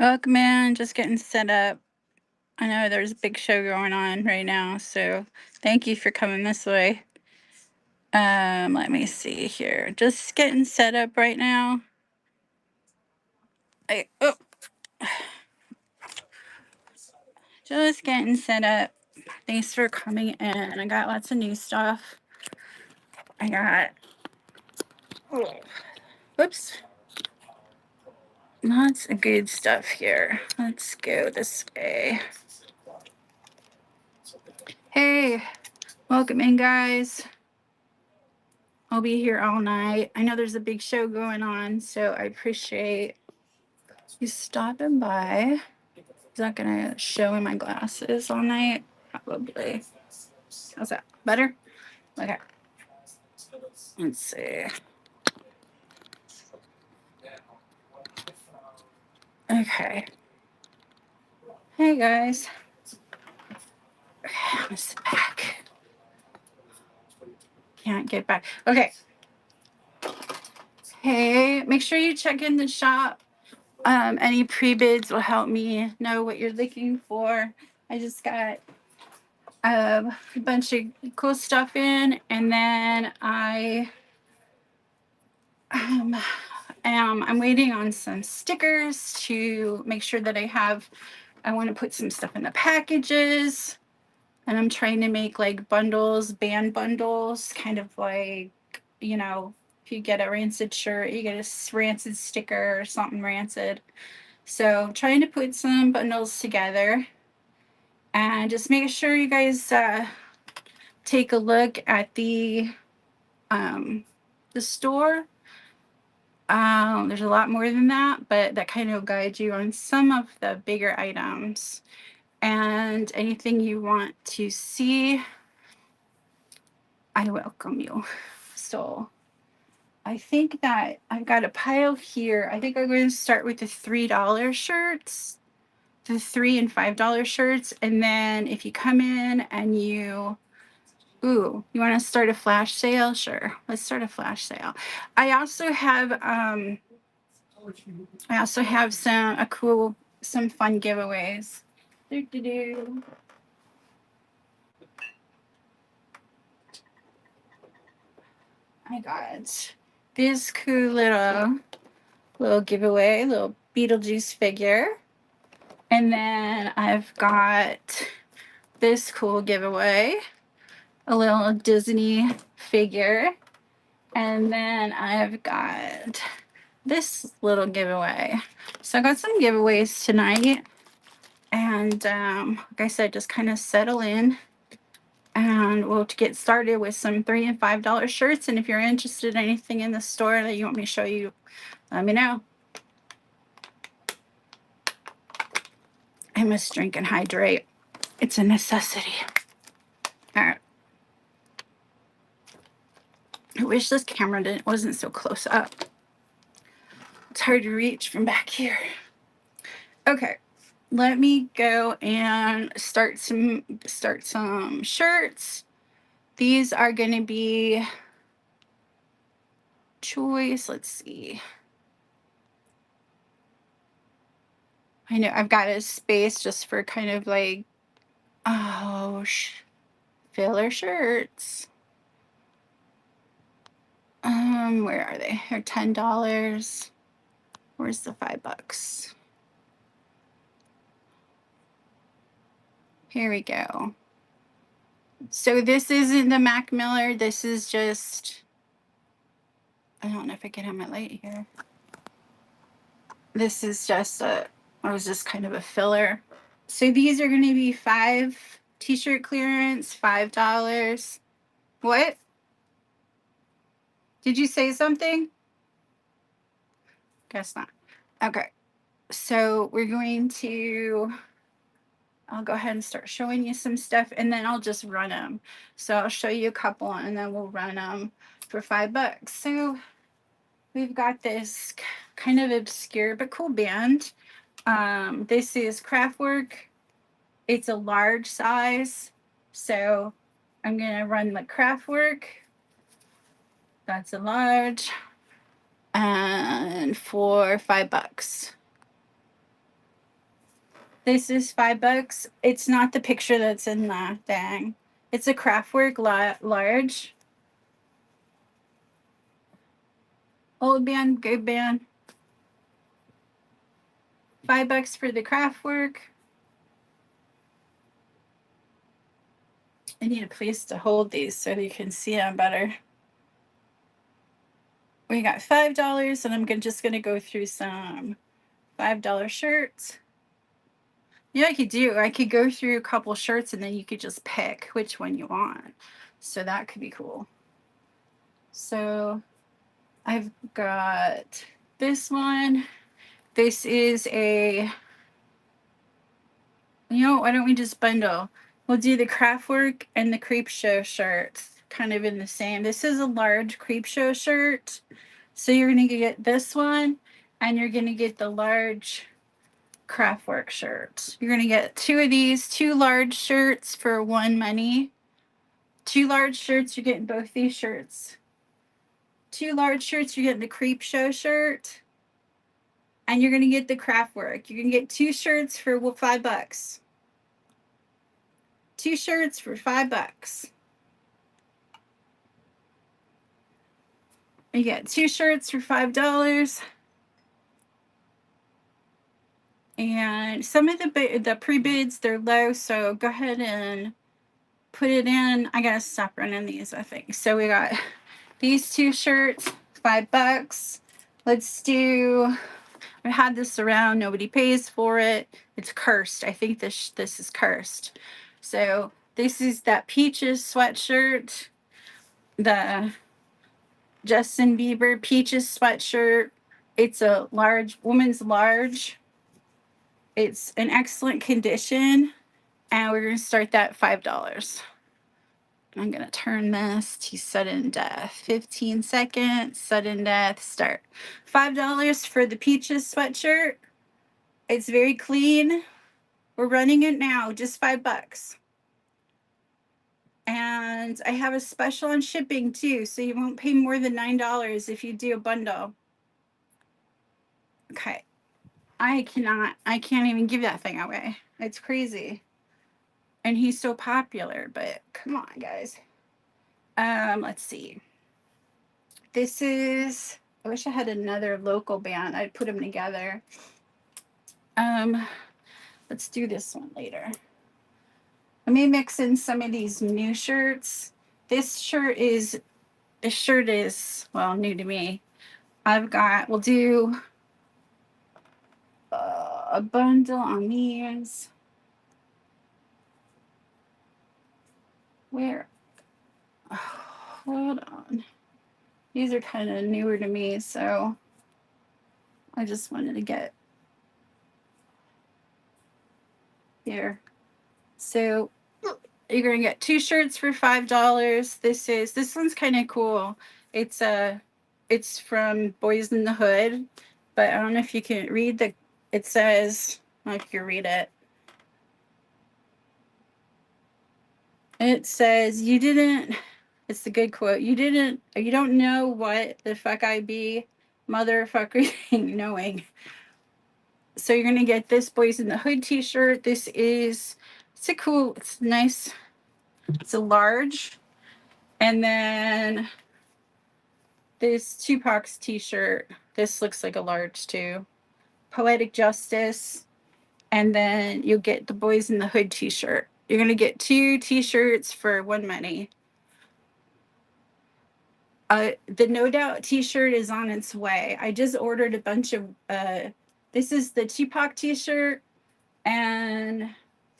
Welcome in, just getting set up. I know there's a big show going on right now, so thank you for coming this way. Let me see here. Just getting set up right now. Oh, just getting set up. Thanks for coming in. I got lots of new stuff. I got, whoops, lots of good stuff here. Let's go this way. Hey, welcome in, guys. I'll be here all night. I know there's a big show going on, so I appreciate you stopping by. Is that gonna show in my glasses all night? Probably. How's that? Better? Okay. Let's see. Okay. Hey guys. Okay, I'm gonna sit back. Can't get back. Okay. Hey, make sure you check in the shop. Any pre-bids will help me know what you're looking for. I just got a bunch of cool stuff in, and then I'm waiting on some stickers to make sure that I want to put some stuff in the packages, and I'm trying to make like bundles, band bundles, kind of like, if you get a rancid shirt, you get a rancid sticker or something rancid. So I'm trying to put some bundles together, and just make sure you guys take a look at the store. There's a lot more than that, but that kind of guides you on some of the bigger items. And anything you want to see, I welcome you. So I think that I've got a pile here. I think I'm going to start with the $3 shirts, the $3 and $5 shirts. And then if you come in and you want to start a flash sale? Sure. Let's start a flash sale. I also have some fun giveaways. I got this cool little giveaway, little Beetlejuice figure. And then I've got this cool giveaway, a little Disney figure. And then I've got this little giveaway. So I got some giveaways tonight. And like I said, just kind of settle in. And we'll get started with some $3 and $5 shirts. And if you're interested in anything in the store that you want me to show you, let me know. I must drink and hydrate. It's a necessity. All right. I wish this camera wasn't so close up. It's hard to reach from back here. Okay, let me go and start some shirts. These are going to be choice. Let's see. I know I've got a space just for kind of like, filler shirts. Where are they? They're $10. Where's the $5? Here we go. So this isn't the Mac Miller. This is just, I don't know if I can have my light here. This is just just kind of a filler. So these are going to be 5 t-shirt clearance, $5. What? Did you say something? Guess not. Okay. So I'll go ahead and start showing you some stuff, and then I'll just run them. So I'll show you a couple, and then we'll run them for $5. So we've got this kind of obscure but cool band. This is Kraftwerk. It's a large size, so I'm gonna run the Kraftwerk. That's a large, and for $5. This is $5. It's not the picture that's in the thing. It's a Craftwork large. Old band, good band. $5 for the Craftwork. I need a place to hold these so you can see them better. We got $5, and I'm just gonna go through some $5 shirts. Yeah, I could do. I could go through a couple shirts and then you could just pick which one you want. So that could be cool. So I've got this one. This is a, why don't we just bundle? We'll do the Craftwork and the Creep Show shirt, kind of in the same. This is a large Creep Show shirt. So you're going to get this one, and you're going to get the large Craftwork shirt. You're going to get two of these, two large shirts for one money. Two large shirts, you're getting both these shirts. Two large shirts, you're getting the Creep Show shirt. And you're going to get the Craftwork. You're going to get two shirts for $5. Two shirts for $5. You get two shirts for $5. And some of the pre-bids, they're low, so go ahead and put it in. I gotta stop running these, I think. So we got these two shirts, $5. Let's do, I've had this around, nobody pays for it. It's cursed. I think this is cursed. So this is that Peaches sweatshirt, the Justin Bieber Peaches sweatshirt. It's a large, woman's large. It's in excellent condition, and we're going to start that $5. I'm going to turn this to sudden death. 15 seconds, sudden death, start. $5 for the Peaches sweatshirt. It's very clean. We're running it now, just $5. And I have a special on shipping too, so you won't pay more than $9 if you do a bundle. Okay. I can't even give that thing away. It's crazy. And he's so popular, but come on, guys. Let's see. This is, I wish I had another local band. I'd put them together. Let's do this one later. Let me mix in some of these new shirts. This shirt is, well, new to me. We'll do a bundle on these. Where? Oh, hold on. These are kind of newer to me, so I just wanted to get here. So you're gonna get two shirts for $5. This one's kind of cool. It's from Boys in the Hood, but I don't know if you can read it says, I don't know if you can read it. It says, it's the good quote, you don't know what the fuck I be, motherfucker, knowing. So you're gonna get this Boys in the Hood t-shirt. It's nice. It's a large. And then this Tupac's t-shirt. This looks like a large too. Poetic Justice. And then you'll get the Boys in the Hood t-shirt. You're gonna get two t-shirts for one money. The No Doubt t-shirt is on its way. I just ordered a bunch of this is the Tupac t-shirt and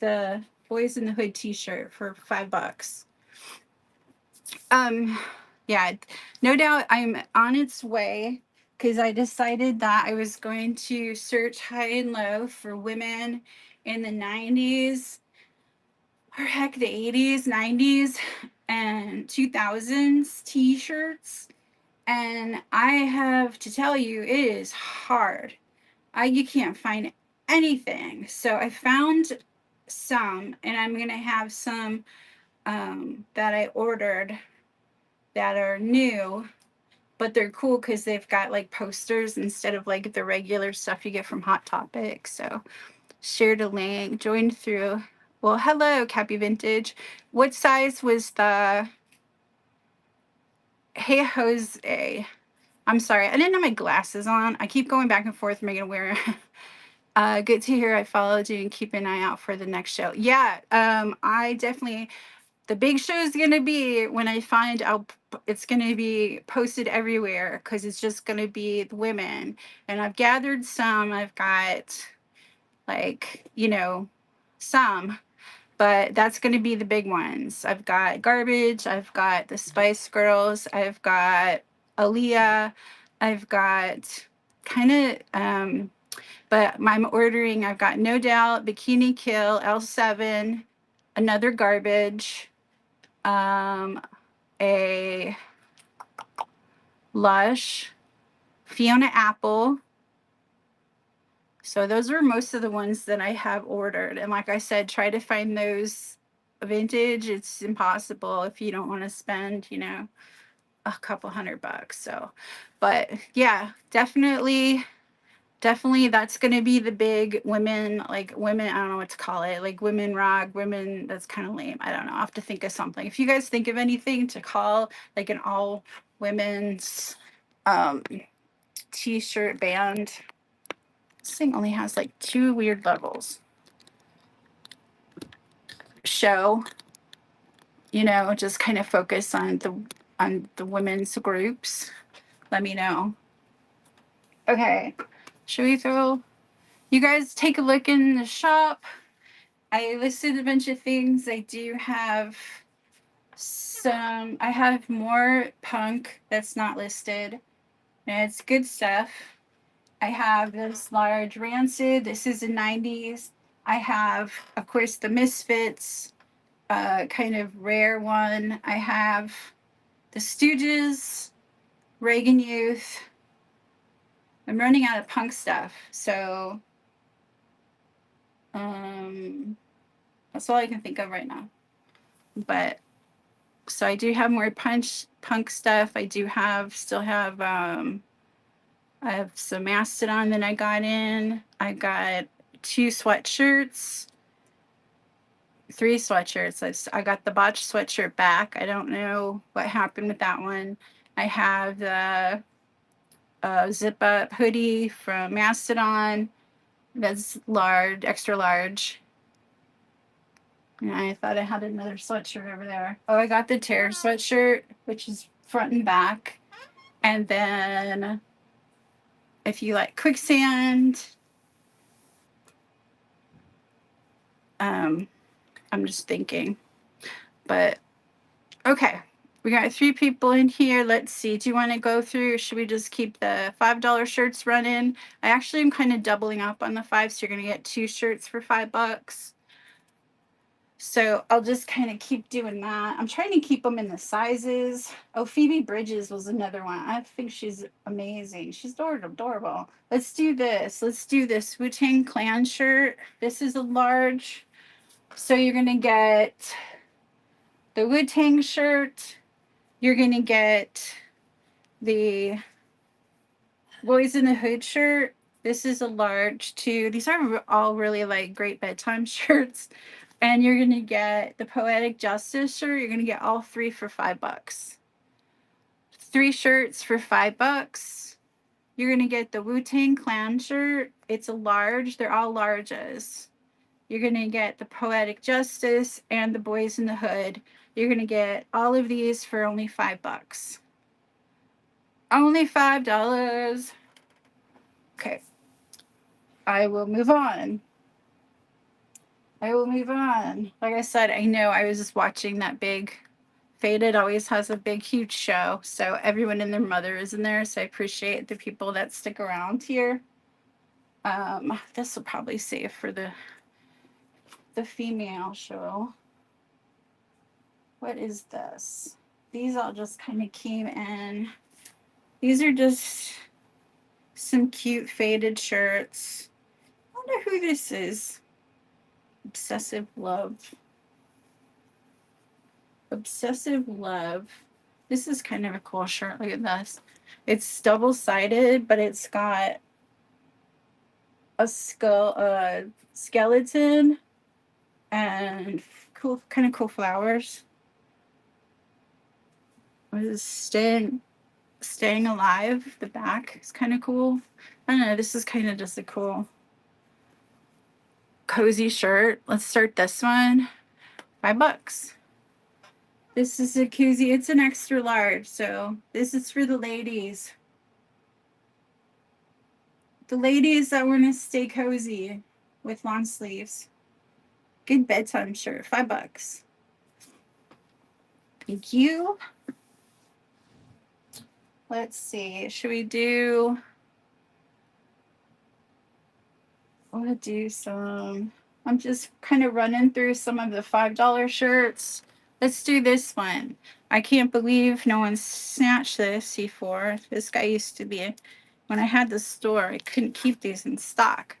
the Boys in the Hood t-shirt for $5. Yeah, No Doubt I'm on its way, because I decided that I was going to search high and low for women in the 90's, or heck, the 80's, 90's, and 2000's t-shirts. And I have to tell you, it is hard. You can't find anything. So I found some, and I'm going to have some that I ordered that are new, but they're cool because they've got like posters instead of like the regular stuff you get from Hot Topic. So shared a link, joined through. Well, hello, Cappy Vintage. What size was the, hey, Jose. I'm sorry, I didn't have my glasses on. I keep going back and forth, making wear. Good to hear I followed you and keep an eye out for the next show. Yeah, I definitely, the big show is going to be when I find out, it's going to be posted everywhere because it's just going to be the women. And I've gathered some. I've got like, you know, some, but that's going to be the big ones. I've got Garbage. I've got the Spice Girls. I've got Aaliyah. I've got kind of, but I'm ordering, I've got No Doubt, Bikini Kill, L7, another Garbage, a Lush, Fiona Apple. So those are most of the ones that I have ordered. And like I said, try to find those vintage. It's impossible if you don't want to spend, you know, a couple $100. So, but yeah, definitely that's going to be the big women, like women, I don't know what to call it, like women rock, women, that's kind of lame. I don't know. I have to think of something. If you guys think of anything to call like an all women's um, t-shirt band. This thing only has like 2 weird levels. Show, you know, just kind of focus on the women's groups. Let me know. Okay. Should we throw, you guys take a look in the shop. I listed a bunch of things. I do have some, I have more punk that's not listed, and it's good stuff. I have this large Rancid. This is a 90's. I have, of course, the Misfits, kind of rare one. I have the Stooges, Reagan Youth. I'm running out of punk stuff, so that's all I can think of right now. But so I do have more punk stuff. I do have I have some Mastodon that I got in. I got 2 sweatshirts, 3 sweatshirts. I got the botched sweatshirt back. I don't know what happened with that one. I have the zip up hoodie from Mastodon. That's large, extra large. And I thought I had another sweatshirt over there. Oh, I got the Terror sweatshirt, which is front and back. And then if you like Quicksand, I'm just thinking. But okay, we got 3 people in here. Let's see. Do you want to go through? Should we just keep the $5 shirts running? I actually am kind of doubling up on the 5, so you're gonna get 2 shirts for $5. So I'll just kind of keep doing that. I'm trying to keep them in the sizes. Oh, Phoebe Bridges was another one. I think she's amazing. She's adorable. Let's do this. Let's do this Wu-Tang Clan shirt. This is a large. So you're going to get the Wu-Tang shirt. You're going to get the Boys in the Hood shirt. This is a large too. These are all really like great bedtime shirts. And you're going to get the Poetic Justice shirt. You're going to get all 3 for $5. 3 shirts for $5. You're going to get the Wu-Tang Clan shirt. It's a large. They're all larges. You're going to get the Poetic Justice and the Boys in the Hood. You're going to get all of these for only $5. Only $5. Okay. I will move on. Like I said, I know I was just watching that big, Faded always has a big, huge show. So everyone and their mother is in there. So I appreciate the people that stick around here. This will probably save for the female show. What is this? These all just kind of came in. These are just some cute faded shirts. I wonder who this is. Obsessive Love. Obsessive Love. This is kind of a cool shirt. Look at this. It's double-sided, but it's got a skull, skeleton, and cool, kind of cool flowers. What is staying alive? The back is kind of cool. I don't know. This is kind of just a cool cozy shirt. Let's start this one. $5. This is a koozie. It's an extra large, so this is for the ladies. The ladies that want to stay cozy with long sleeves. Good bedtime shirt. $5. Thank you. Let's see. Should we do? I want to do some. I'm just kind of running through some of the $5 shirts. Let's do this one. I can't believe no one snatched this before. This guy used to be, when I had the store, I couldn't keep these in stock.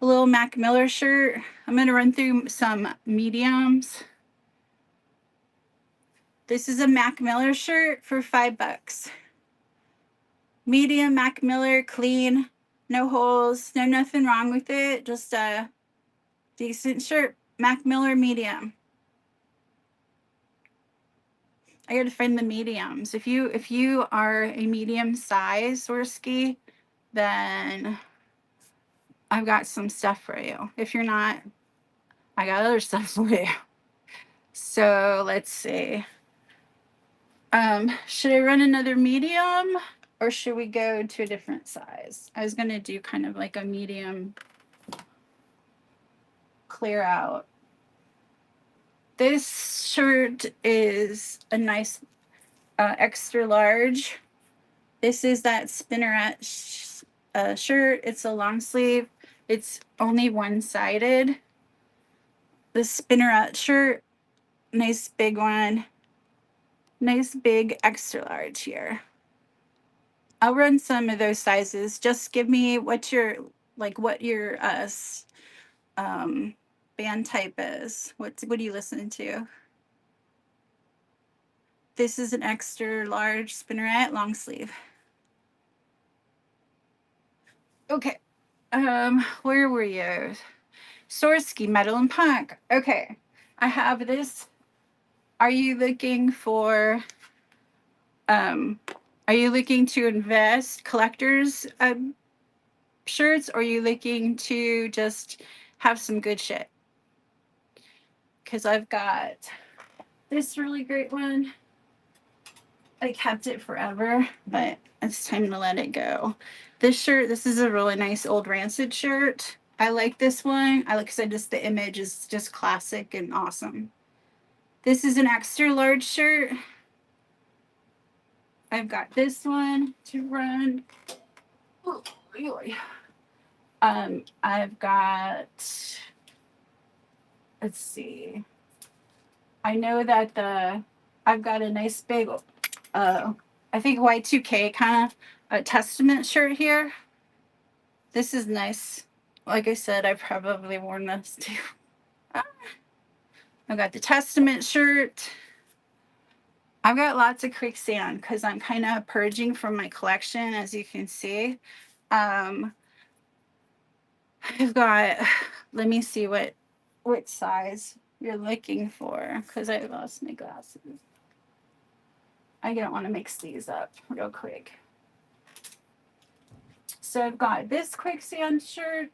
A little Mac Miller shirt. I'm going to run through some mediums. This is a Mac Miller shirt for $5. Medium Mac Miller, clean, no holes, no nothing wrong with it. Just a decent shirt. Mac Miller medium. I gotta find the mediums. If you are a medium size Swarovski, then I've got some stuff for you. If you're not, I got other stuff for you. So let's see. Should I run another medium or should we go to a different size? I was gonna do kind of like a medium clear out. This shirt is a nice extra large. This is that spinneret shirt. It's a long sleeve. It's only one-sided. The spinneret shirt, nice big one. Nice big extra large here. I'll run some of those sizes. Just give me what your um, band type is. What do you listen to? This is an extra large spinneret long sleeve. Okay. Where were you? Swarovski metal and punk. Okay. I have this. Are you looking for are you looking to invest collectors shirts, or are you looking to just have some good shit? Because I've got this really great one. I kept it forever, but it's time to let it go. This shirt, this is a really nice old Rancid shirt. I like this one. I like, because I just, the image is just classic and awesome. This is an extra large shirt. I've got this one to run. I've got, let's see. I know that I've got a nice big, I think Y2K kind of a Testament shirt here. This is nice. Like I said, I've probably worn this too. I've got the Testament shirt. I've got lots of quicksand because I'm kind of purging from my collection, as you can see. I've got, let me see what size you're looking for, because I lost my glasses. I don't want to mix these up real quick. So I've got this quicksand shirt.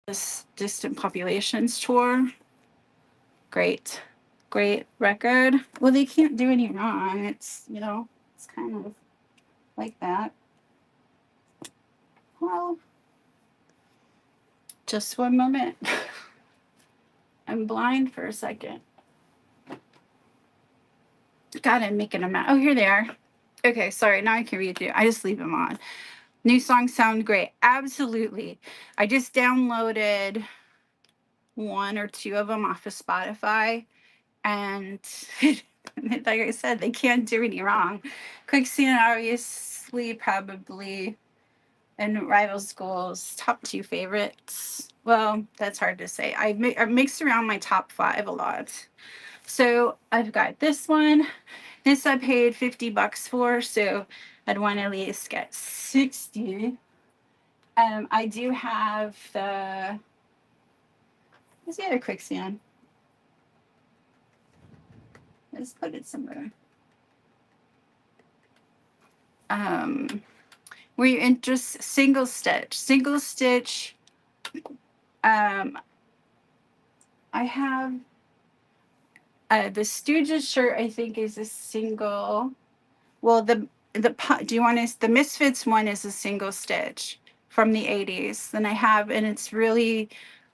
This Distant Populations tour. Great record. Well, they can't do any wrong. It's, it's kind of like that. Well, just one moment. I'm blind for a second. God, I'm making them out. Oh, here they are. Okay, sorry. Now I can read you. I just leave them on. New songs sound great. Absolutely. I just downloaded one or two of them off of Spotify, and like I said, they can't do any wrong. Quicksand, obviously, probably, and Rival Schools, top two favorites. Well, that's hard to say. I mixed around my top five a lot. So I've got this one. This I paid $50 for, so I'd want to at least get 60. I do have where's the other quicksand? Let's put it somewhere. Were you interested? Single stitch. Single stitch. I have the Stooges shirt. I think is a single. Well, do you want to? The Misfits one is a single stitch from the 80's. Then I have, and it's really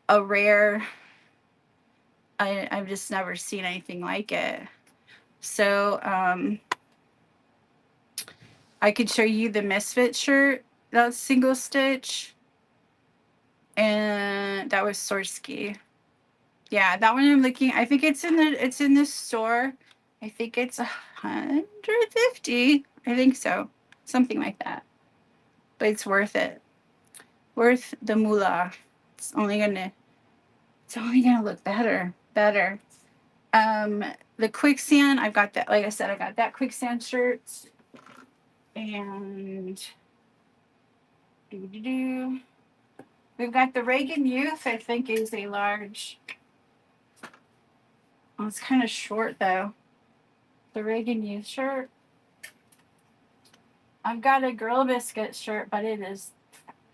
a rare. I've just never seen anything like it. So I could show you the Misfit shirt. That's single stitch, and that was Sorsky. Yeah, that one I'm looking. I think it's in the store. I think it's 150. I think so, something like that. But it's worth it. Worth the moolah. It's only gonna. It's only gonna look better. Better. The quicksand. I've got that. Like I said, I got that quicksand shirt. And we've got the Reagan Youth. I think is a large. Oh, it's kind of short though. The Reagan Youth shirt. I've got a Girl Biscuit shirt, but it is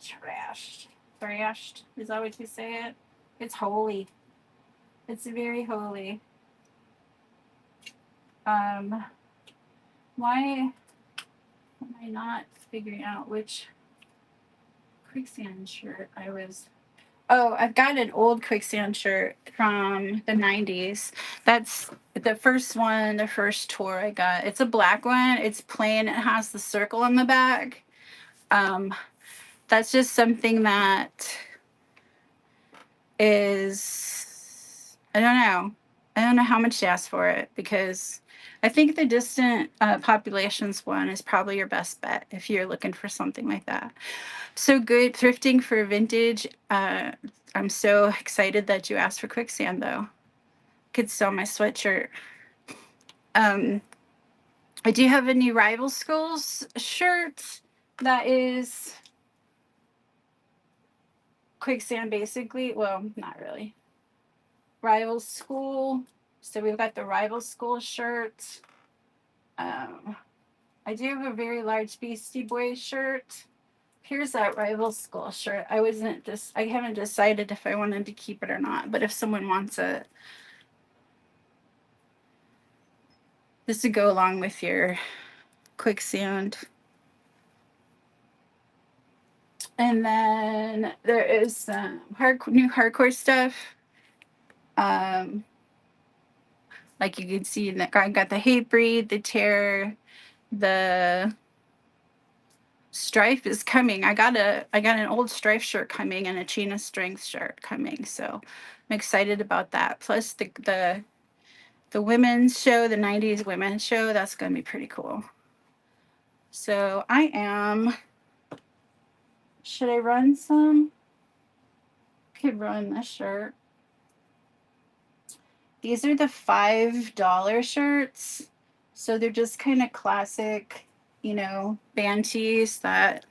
trashed. Trashed. Is that what you say it? It's holy. It's very holy. Why am I not figuring out which quicksand shirt I was? Oh, I've got an old quicksand shirt from the 90's. That's the first one, the first tour I got. It's a black one. It's plain. It has the circle on the back. That's just something that is, I don't know. I don't know how much to ask for it because I think the distant populations one is probably your best bet if you're looking for something like that. So good thrifting for vintage. I'm so excited that you asked for quicksand though. Could sell my sweatshirt. I do have a new Rival Schools shirt that is quicksand basically. Well, not really. Rival School. So we've got the Rival School shirt. I do have a very large Beastie Boys shirt. Here's that Rival School shirt. I haven't decided if I wanted to keep it or not, but if someone wants it, this would go along with your quicksand. And then there is some new hardcore stuff. Like you can see, I got the Hatebreed, the Terror, the Strife is coming. I got an old Strife shirt coming and a Chain of Strength shirt coming, so I'm excited about that. Plus the women's show, the 90's women's show, that's gonna be pretty cool. So I am. Should I run some? Could run this shirt. These are the $5 shirts. So they're just kind of classic, band tees that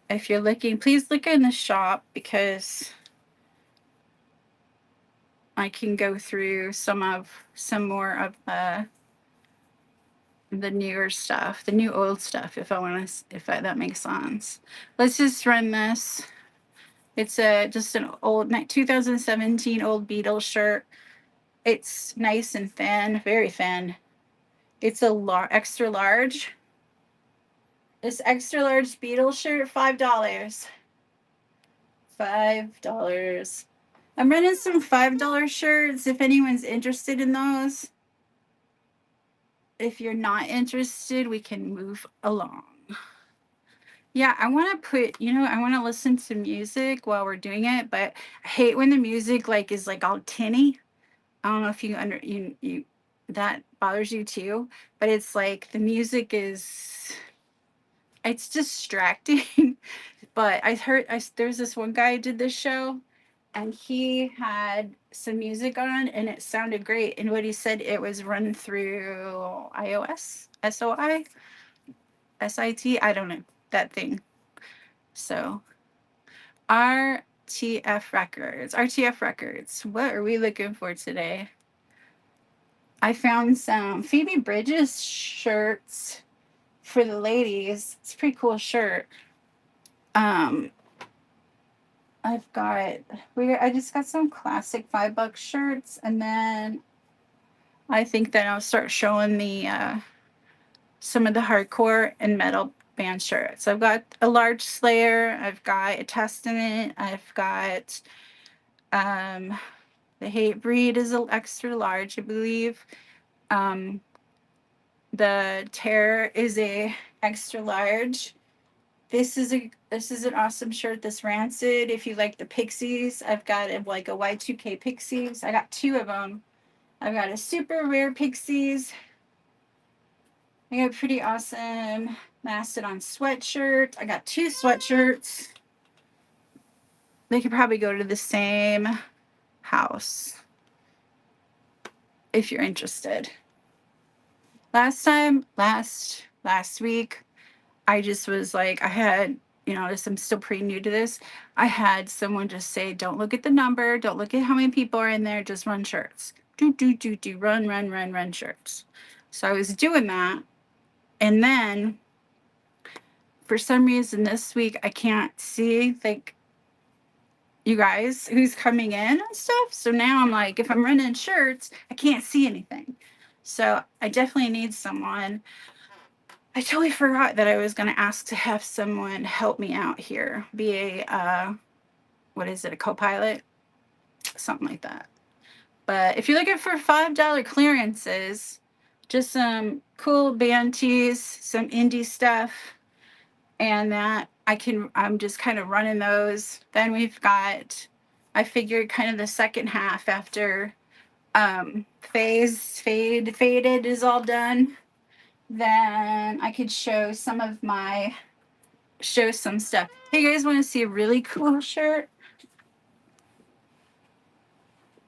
if you're looking, please look in the shop because I can go through some more of the newer stuff, the new old stuff if that makes sense. Let's just run this. It's just an old 2017 old Beatles shirt. It's nice and thin, very thin. It's a extra large. This extra large Beatles shirt, $5. $5. I'm running some $5 shirts if anyone's interested in those. If you're not interested, we can move along. Yeah, I want to put, I want to listen to music while we're doing it, but I hate when the music like is like all tinny. I don't know if you that bothers you too, but it's like the music is it's distracting. But there's this one guy who did this show, and he had some music on and it sounded great. And what he said, it was run through iOS, SIT, I don't know, that thing. So RTF Records. What are we looking for today? I found some Phoebe Bridges shirts for the ladies. It's a pretty cool shirt. Um, I've got I just got some classic $5 shirts, and then I think that I'll start showing the some of the hardcore and metal band shirts. I've got a large Slayer, I've got a Testament, I've got um the Hate Breed is an extra large, I believe. Um, the Terror is a extra large. This is an awesome shirt. This Rancid. If you like the Pixies, I've got like a Y2K Pixies. I got two of them. I've got a super rare Pixies. I got a pretty awesome Mastodon sweatshirt. I got two sweatshirts. They could probably go to the same house if you're interested. Last week, I just was like, I had, I'm still pretty new to this. I had someone just say, don't look at the number, don't look at how many people are in there, just run shirts. Do, run shirts. So I was doing that. And then for some reason this week, I can't see like you guys who's coming in and stuff. So now I'm like, if I'm running shirts, I can't see anything. So I definitely need someone. I totally forgot that I was going to ask to have someone help me out here, be what is it, a co-pilot? Something like that. But if you're looking for $5 clearances, just some cool band tees, some indie stuff, and I'm just kind of running those. Then I figured kind of the second half after faded is all done, then I could show some stuff. Hey, you guys want to see a really cool shirt?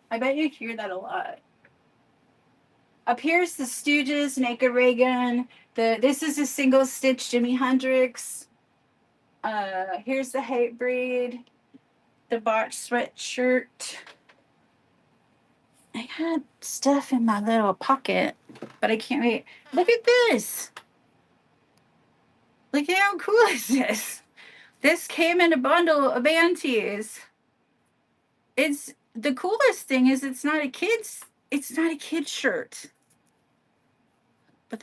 I bet you hear that a lot. Up here's the Stooges, Naked Reagan. This is a single stitch Jimi Hendrix. Here's the Hate Breed, the Botch sweatshirt. I had stuff in my little pocket, but I can't wait. Look at this. Look at how cool is this. This came in a bundle of Banties. It's the coolest thing is it's not a kid's shirt. But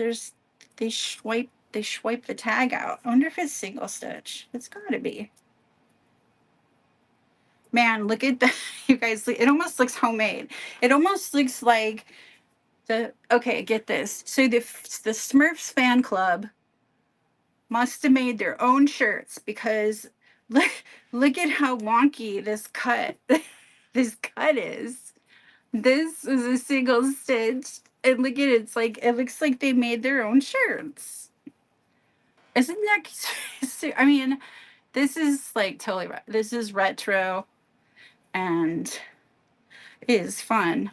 they swipe the tag out. I wonder if it's single stitch. It's gotta be. Man, look at that. You guys, it almost looks homemade. It almost looks like okay, get this. So the Smurfs fan club must have made their own shirts because look look at how wonky this cut is. This is a single stitch, and look at it. It looks like they made their own shirts. Isn't that? I mean, this is like totally. This is retro, and it is fun.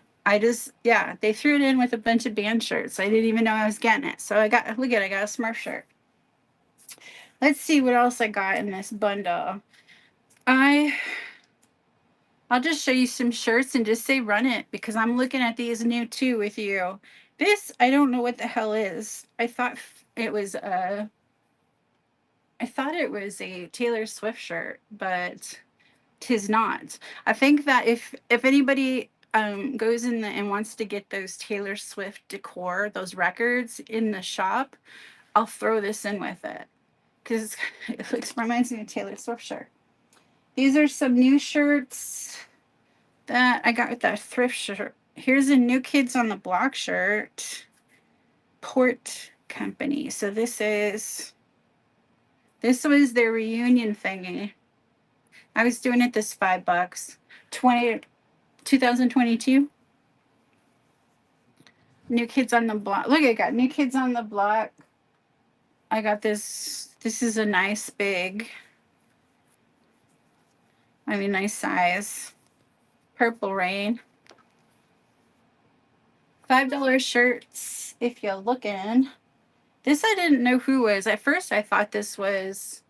Yeah, they threw it in with a bunch of band shirts. I didn't even know I was getting it. So I got a Smurf shirt. Let's see what else I got in this bundle. I I'll just show you some shirts and just say run it because I'm looking at these new too with you. This I don't know what the hell is. It was a I thought it was a Taylor Swift shirt, but 'tis not. I think that if anybody goes in and wants to get those Taylor Swift decor, those records in the shop, I'll throw this in with it because reminds me of Taylor Swift shirt. These are some new shirts that I got with that thrift shirt. Here's a New Kids on the Block shirt, Port Company. So this is This was their reunion thingy. I was doing it this $5. 2022. New Kids on the Block. Look, I got New Kids on the Block. I got this. This is a nice big, nice size. Purple Rain. $5 shirts if you're looking. This I didn't know who was. At first I thought this was,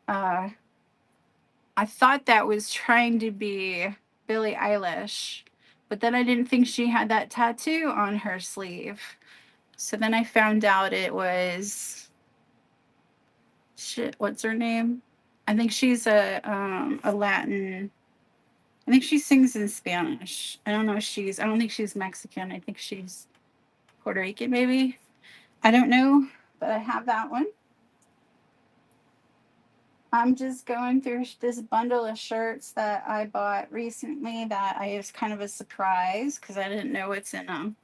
I thought that was trying to be Billie Eilish. But then I didn't think she had that tattoo on her sleeve. So then I found out it was, shit, what's her name? I think she's a Latin. I think she sings in Spanish. I don't think she's Mexican. I think she's Puerto Rican, maybe. I don't know, but I have that one. I'm just going through this bundle of shirts that I bought recently that I was kind of a surprise because I didn't know what's in them.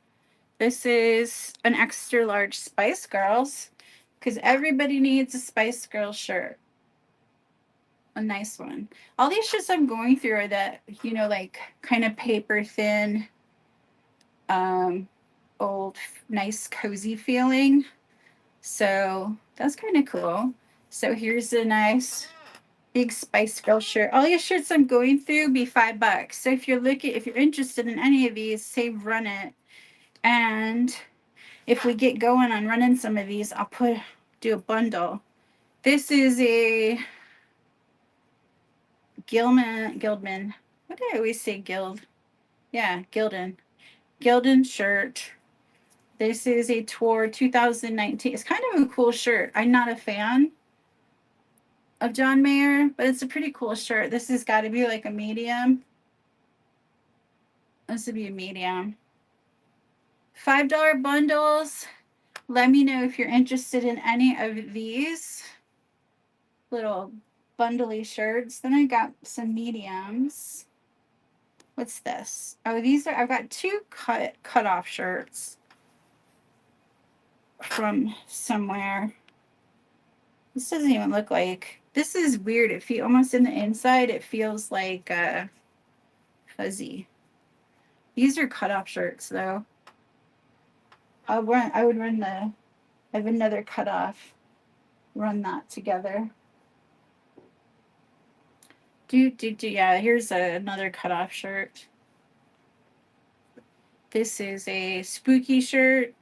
This is an extra large Spice Girls because everybody needs a Spice Girl shirt. A nice one. All these shirts I'm going through are that, like kind of paper thin, old, nice, cozy feeling. So that's kind of cool. So here's a nice big Spice Girl shirt. All your shirts I'm going through be $5. So if you're interested in any of these, save Run It. And if we get going on running some of these, I'll do a bundle. This is a Gildman. What do I always say? Yeah, Gildan shirt. This is a Tour 2019. It's kind of a cool shirt. I'm not a fan of John Mayer, but it's a pretty cool shirt. This has got to be like a medium. This would be a medium. $5 bundles. Let me know if you're interested in any of these little bundly shirts. Then I got some mediums. What's this? Oh, I've got two cut off shirts from somewhere. This doesn't even look like, this is weird. It feels almost in the inside, it feels like fuzzy. These are cut off shirts though. I have another cut off. Run that together. Yeah, here's another cut off shirt. This is a spooky shirt.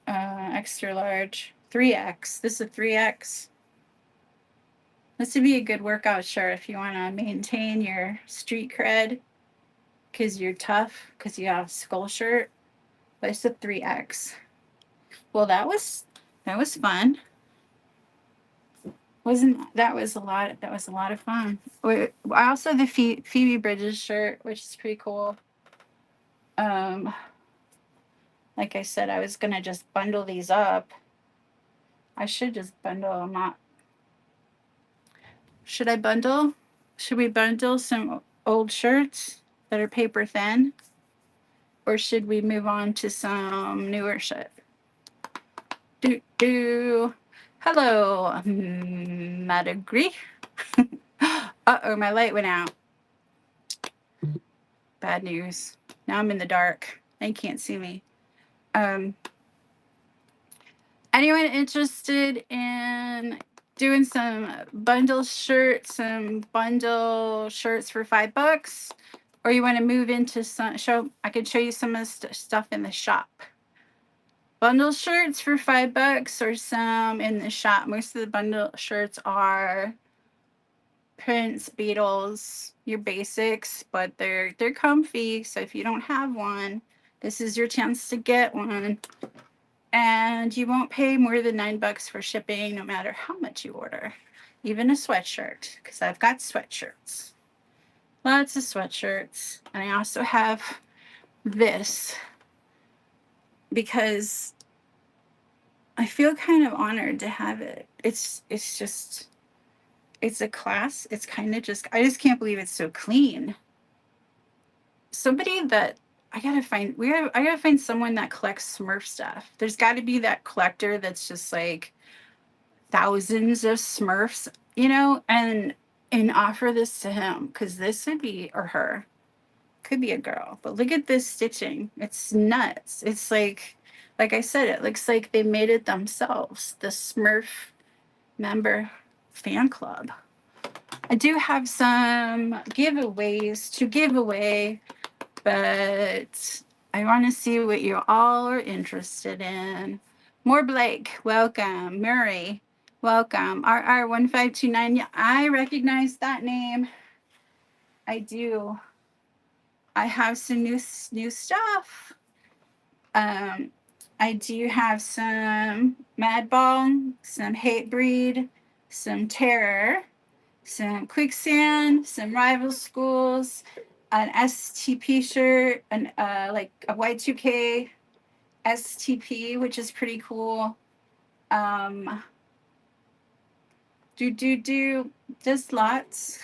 Extra large. 3X. This is a 3X. This would be a good workout shirt if you want to maintain your street cred because you're tough because you have a skull shirt. But it's a 3X. Well, that was fun. That was a lot of fun. I also have the Phoebe Bridges shirt, which is pretty cool. Like I said, I was gonna just bundle these up. I should just bundle them up. Should I bundle? Should we bundle some old shirts that are paper thin? Or should we move on to some newer shit? Hello, Madagree. Uh-oh, my light went out. Bad news. Now I'm in the dark. They can't see me. Anyone interested in doing some bundle shirts for $5? Or you want to move into I can show you some of the stuff in the shop. Bundle shirts for $5 or some in the shop. Most of the bundle shirts are Prince, Beatles, your basics, but they're comfy. So if you don't have one, this is your chance to get one. And you won't pay more than $9 for shipping, no matter how much you order. Even a sweatshirt, because I've got sweatshirts. Lots of sweatshirts. And I also have this because I feel kind of honored to have it. It's a class. It's kind of I just can't believe it's so clean. Somebody that I gotta find someone that collects Smurf stuff. There's got to be that collector that's just like, thousands of Smurfs, and offer this to him, because this would be, or her, could be a girl. But look at this stitching. It's nuts. It's like I said, it looks like they made it themselves. The Smurf member fan club. I do have some giveaways to give away, but I want to see what you all are interested in. More Blake, welcome. Murray, welcome. RR1529, yeah, I recognize that name. I do. I have some new stuff. I do have some Madball, some Hatebreed, some Terror, some Quicksand, some Rival Schools, an STP shirt, an like a Y2K STP, which is pretty cool. Just lots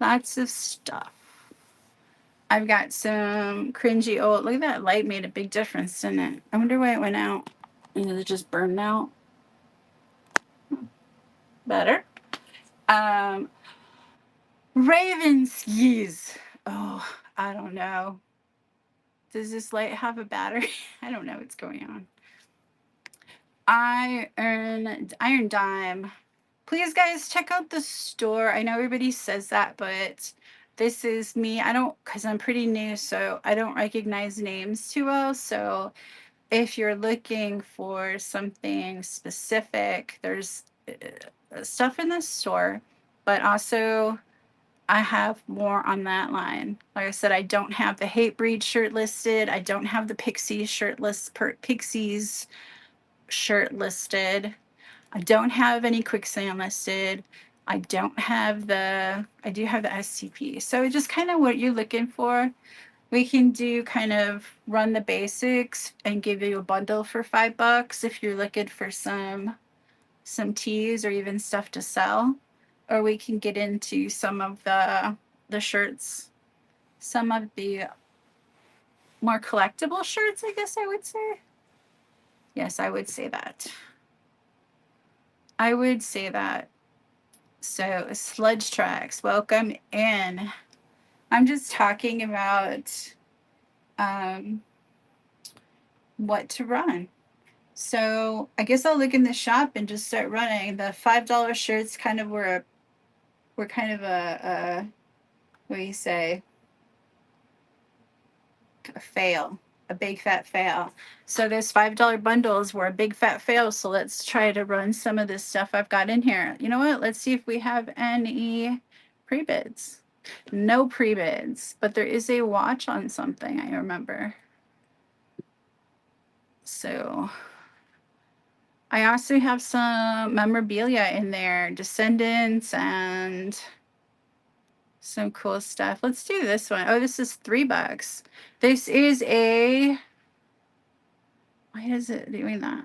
of stuff. I've got some cringy old. Look at that light, made a big difference, didn't it? I wonder why it went out. Is it just burned out? Better. Raven skis. Oh, I don't know. Does this light have a battery? I don't know what's going on. Iron Dime. Please, guys, check out the store. I know everybody says that, but this is me. Because I'm pretty new, so I don't recognize names too well. So if you're looking for something specific, there's stuff in the store, but also I have more on that line. Like I said, I don't have the Hatebreed shirt listed. I don't have the Pixies shirt listed. I don't have any Quicksand listed. I do have the SCP. So just kind of what you're looking for. We can do kind of run the basics and give you a bundle for $5 if you're looking for some tees or even stuff to sell. Or we can get into some of the shirts, some of the more collectible shirts, I guess I would say. Yes, I would say that. So Sludge Tracks, welcome in. I'm just talking about what to run. So I guess I'll look in the shop and just start running. The $5 shirts kind of were kind of a what do you say? A fail, a big fat fail. So those $5 bundles were a big fat fail. So let's try to run some of this stuff I've got in here. You know what? Let's see if we have any pre-bids. No pre-bids, but there is a watch on something, I remember. So I also have some memorabilia in there, Descendants and some cool stuff. Let's do this one. Oh, this is $3. This is a, why is it doing that?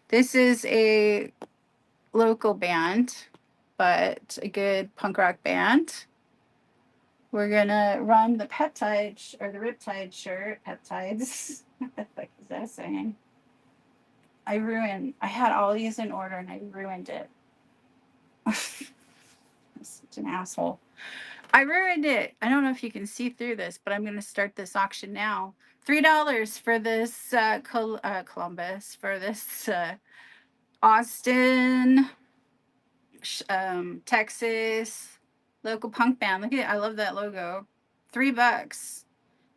This is a local band, but a good punk rock band. We're gonna run the Peptide or the Riptide shirt. Peptides. What the fuck is that saying? I had all these in order and I ruined it. I'm such an asshole. I ruined it. I don't know if you can see through this, but I'm going to start this auction now. $3 for this Columbus, for this Austin, Texas local punk band. Look at it. I love that logo. $3.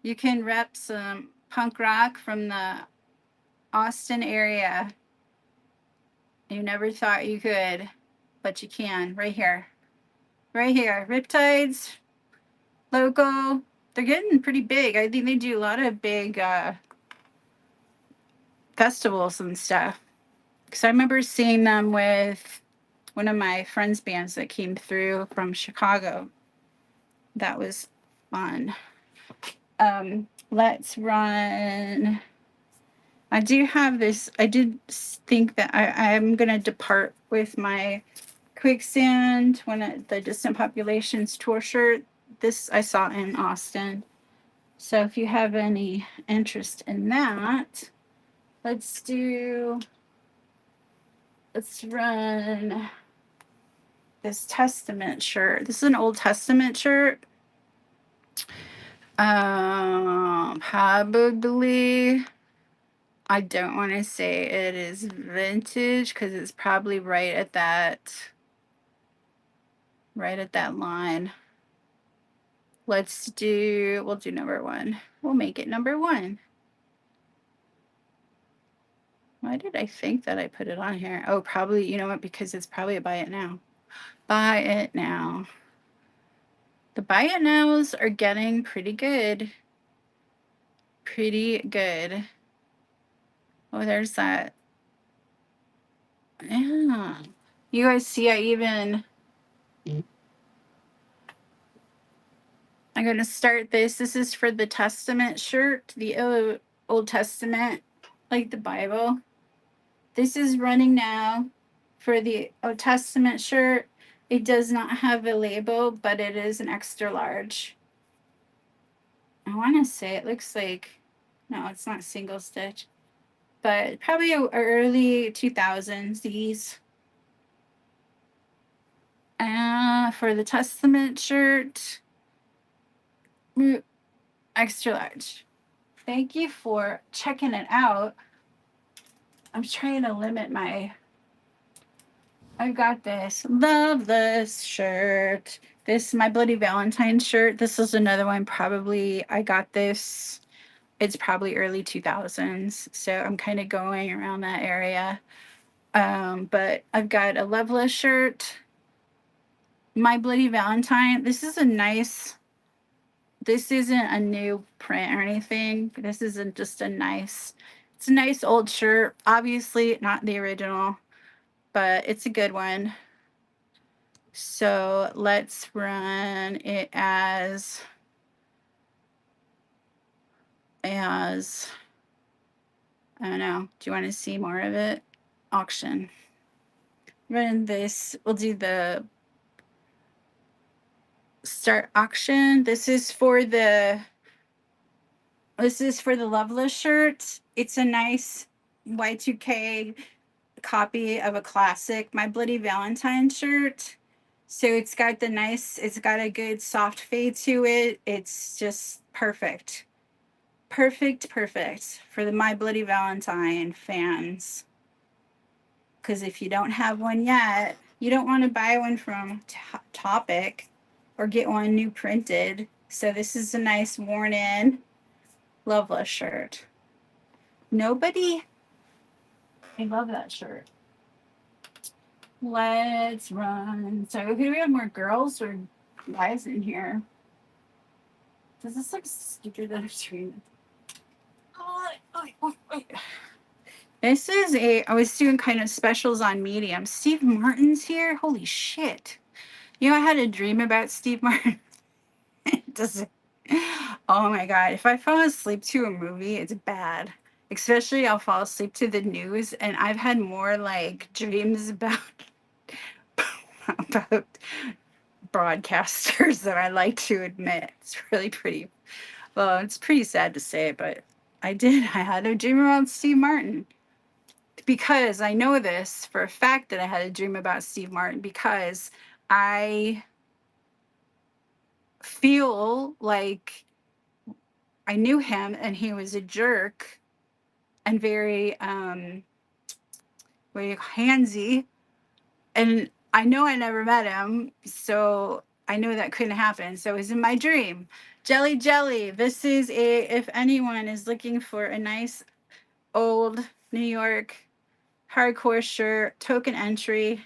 You can rep some punk rock from the Austin area. You never thought you could, but you can. Right here. Right here. Riptides. Local. They're getting pretty big. I think they do a lot of big festivals and stuff. Because I remember seeing them with one of my friends' bands that came through from Chicago. That was fun. Let's run. I do have this. I did think that I'm going to depart with my Quicksand the Distant Populations tour shirt. This I saw in Austin. So if you have any interest in that, let's do let's run this Testament shirt. This is an Old Testament shirt. Probably, I don't want to say it is vintage because it's probably right at that line. We'll do number 1. We'll make it number 1. Why did I think that I put it on here? Oh, probably, you know what? Because it's probably a buy it now. Buy it now. The buy it nows are getting pretty good. Pretty good. Oh, there's that. Yeah. You guys see, I'm going to start this. This is for the Testament shirt, the Old Testament, like the Bible. This is running now for the Old Testament shirt. It does not have a label, but it is an extra large. I want to say it looks like, no, it's not single stitch, but probably early 2000s, these. For the Testament shirt, extra large. Thank you for checking it out. I'm trying to limit I got this. Love this shirt. This, my Bloody Valentine shirt. This is another one. Probably, I got this. It's probably early 2000s. So I'm kind of going around that area. But I've got a Loveless shirt. My Bloody Valentine. This isn't a new print or anything. This isn't just it's a nice old shirt. Obviously not the original, but it's a good one. So let's run it as I don't know. Do you want to see more of it? Auction. Run this. We'll do the start auction. This is for the Loveless shirt. It's a nice Y2K copy of a classic My Bloody Valentine shirt. So it's got a good soft fade to it. It's just perfect. Perfect for the My Bloody Valentine fans. Because if you don't have one yet, you don't want to buy one from Topic or get one new printed. So this is a nice worn in Loveless shirt. I love that shirt. Let's run. So do we have more girls or guys in here? Does this look stupider than a screen? Wait. I was doing kind of specials on Medium. Steve Martin's here. Holy shit. You know, I had a dream about Steve Martin. Oh my God. If I fall asleep to a movie, it's bad. Especially I'll fall asleep to the news, and I've had more like dreams about broadcasters than I like to admit. It's really pretty, well, it's pretty sad to say, but I had a dream about Steve Martin. Because I know this for a fact that I had a dream about Steve Martin, because I feel like I knew him and he was a jerk and very handsy, and I know I never met him, so I know that couldn't happen. So it was in my dream. Jelly. This is if anyone is looking for a nice old New York hardcore shirt, token entry,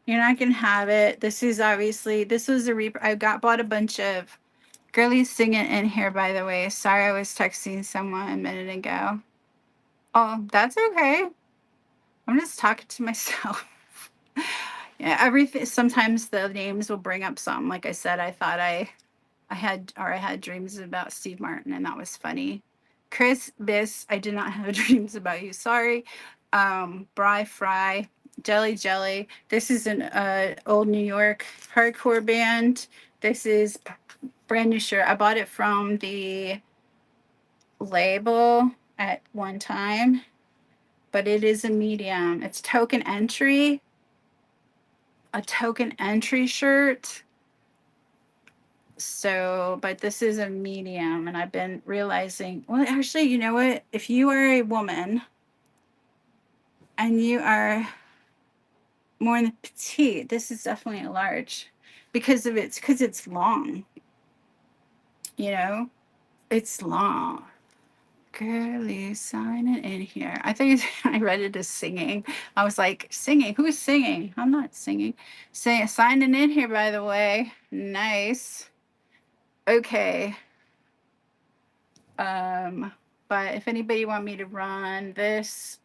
you're not gonna have it. This was I bought a bunch of girlies singing in here, by the way. Sorry, I was texting someone a minute ago. Oh, that's okay. I'm just talking to myself. Yeah, everything. Sometimes the names will bring up something. Like I said, I thought I had dreams about Steve Martin, and that was funny. Chris, I did not have dreams about you. Sorry. Bry Fry, Jelly. This is an old New York hardcore band. This is brand new shirt. I bought it from the label at one time. but it is a medium. It's token entry, a token entry shirt. So, but this is a medium, and I've been realizing, well, actually, you know what? If you are a woman and you are more in the petite, this is definitely a large because it's long, you know, it's long. Girly signing in here. I think I read it as singing. I was like, singing? Who's singing? I'm not singing. Say signing in here, by the way. Nice. Okay. But if anybody want me to run this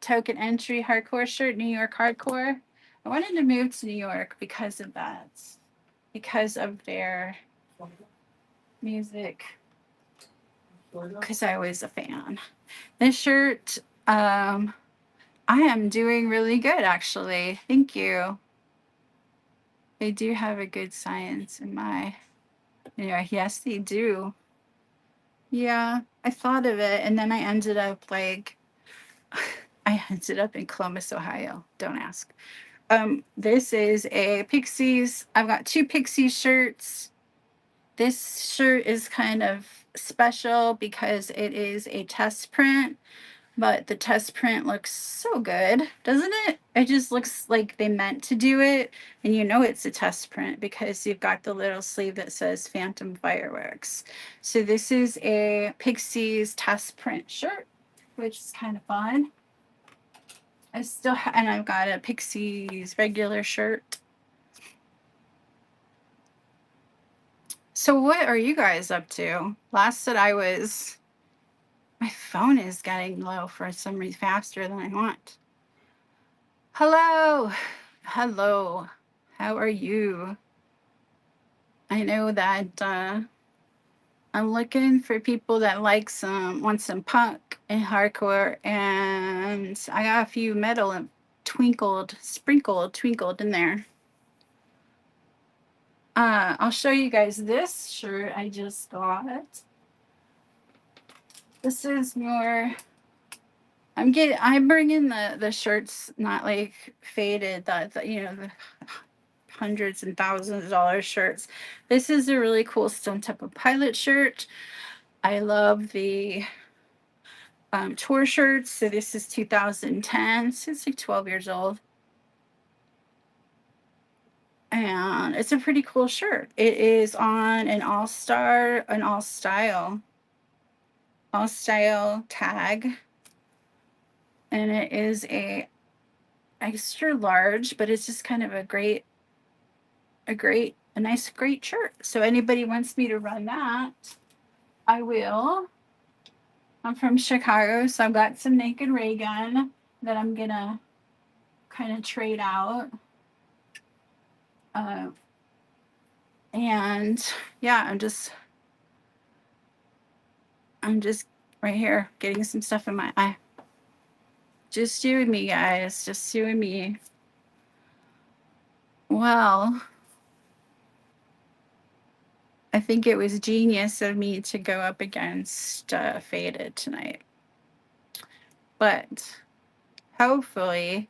token entry hardcore shirt, New York hardcore, I wanted to move to New York because of that. Because of their music. Because I was a fan. This shirt, I am doing really good, actually. Thank you. They do have a good science in my, yes, they do. Yeah, I thought of it, and then I ended up like, I ended up in Columbus, Ohio. Don't ask. This is a Pixies. I've got 2 Pixies shirts. This shirt is kind of special because it is a test print. But the test print looks so good, doesn't it? It just looks like they meant to do it. And you know it's a test print because you've got the little sleeve that says Phantom Fireworks. So this is a Pixies test print shirt, which is kind of fun. And I've got a Pixies regular shirt. So what are you guys up to? Last that I was, my phone is getting low for some reason faster than I want. Hello. Hello. How are you? I know that I'm looking for people that want some punk and hardcore, and I got a few metal and twinkled in there. I'll show you guys this shirt I just got. This is more. I'm bringing the shirts not like faded, the hundreds and thousands of dollar shirts. This is a really cool Stone Temple Pilot shirt. I love the tour shirts. So this is 2010. So it's like 12 years old. And it's a pretty cool shirt. It is on an all style tag. And it is a extra large, but it's just kind of a nice, great shirt. So anybody wants me to run that, I will. I'm from Chicago, so I've got some Naked Ray Gun that I'm gonna kind of trade out. And yeah, I'm just right here getting some stuff in my eye. Just you and me, guys. Just you and me. Well, I think it was genius of me to go up against Faded tonight. But hopefully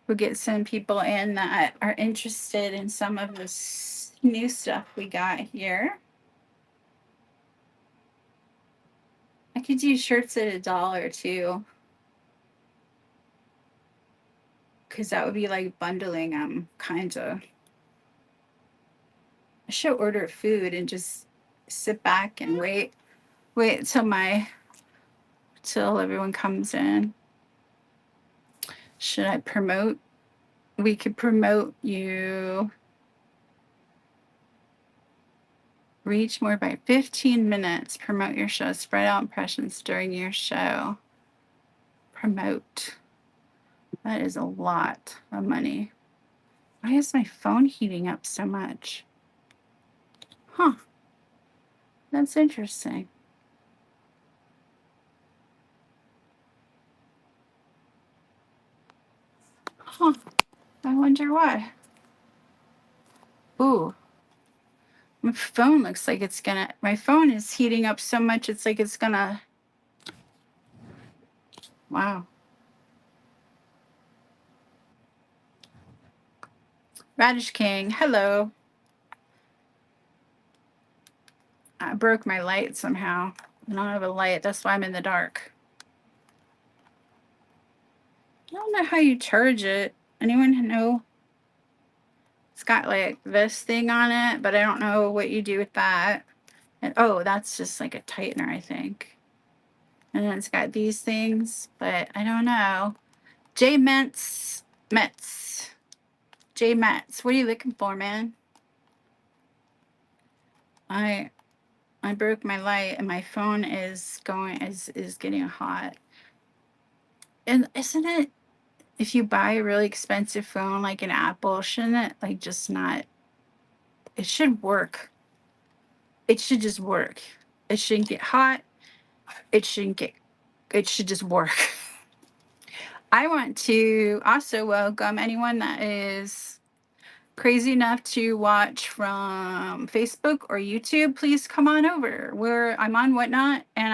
we'll get some people in that are interested in some of this new stuff we got here. I could do shirts at $1 too. Because that would be like bundling them, kind of. I should order food and just sit back and wait till everyone comes in. Should I promote? We could promote you. Reach more by 15 minutes. Promote your show. Spread out impressions during your show. Promote. That is a lot of money. Why is my phone heating up so much? Huh. That's interesting. Huh. I wonder why. Ooh. My phone looks like my phone is heating up so much, it's like it's gonna. Wow. Radish King, hello. I broke my light somehow. I don't have a light. That's why I'm in the dark. I don't know how you charge it. Anyone know? It's got like this thing on it, but I don't know what you do with that. And oh, that's just like a tightener, I think. And then it's got these things, but I don't know. J Metz. Metz. J Metz. What are you looking for, man? I I broke my light and my phone is getting hot. And isn't it, if you buy a really expensive phone like an Apple, shouldn't it like just not, it should work. It should just work. It shouldn't get hot. It shouldn't get, it should just work. I want to also welcome anyone that is crazy enough to watch from Facebook or YouTube. Please come on over. I'm on Whatnot, and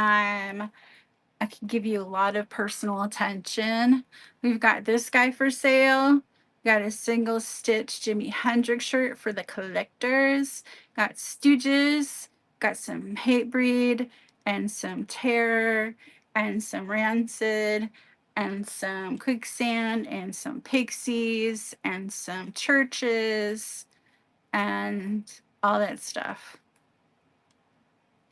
I can give you a lot of personal attention. We've got this guy for sale. Got a single stitch Jimi Hendrix shirt for the collectors. Got Stooges. Got some Hatebreed and some Terror and some Rancid and some Quicksand and some Pixies and some Churches and all that stuff.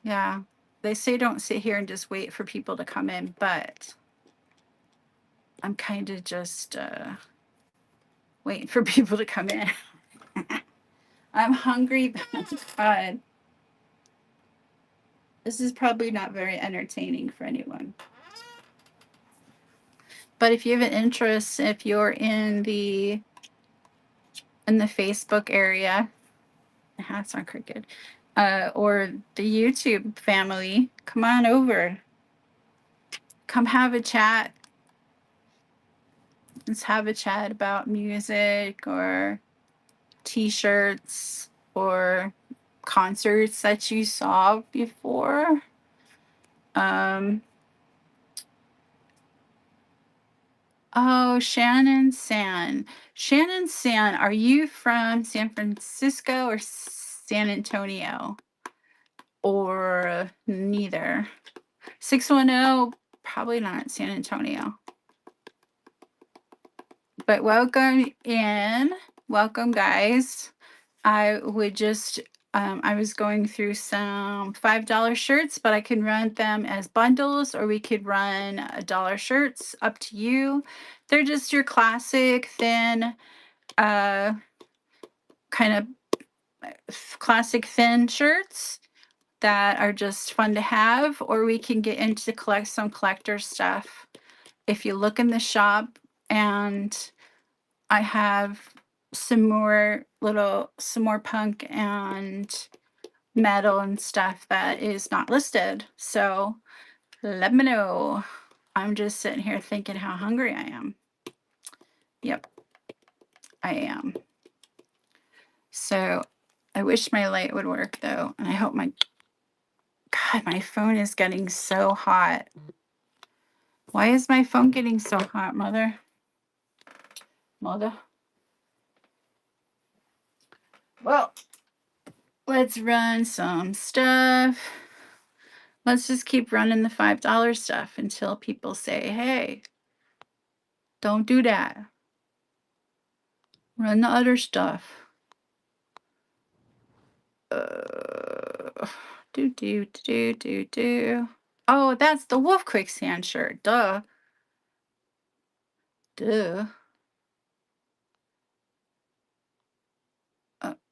Yeah. They say don't sit here and just wait for people to come in, but I'm kind of just waiting for people to come in. I'm hungry. God, this is probably not very entertaining for anyone. But if you have an interest, if you're in the Facebook area, the hats are crooked, or the YouTube family, come on over. Come have a chat. Let's have a chat about music or t-shirts or concerts that you saw before. Oh, Shannon San. Shannon San, are you from San Francisco or San Antonio? Or neither? 610, probably not San Antonio. But welcome in. Welcome, guys. I would just, I was going through some $5 shirts, but I can run them as bundles, or we could run $1 shirts, up to you. They're just your classic thin, kind of classic thin shirts that are just fun to have, or we can get into some collector stuff. If you look in the shop, and I have some more punk and metal and stuff that is not listed. So let me know. I'm just sitting here thinking how hungry I am. Yep, I am. So I wish my light would work though. And I hope God, my phone is getting so hot. Why is my phone getting so hot, Mother? Mother? Well, let's run some stuff. Let's just keep running the $5 stuff until people say, hey, don't do that. Run the other stuff. Do. Oh, that's the Wolf Quicksand shirt. Duh.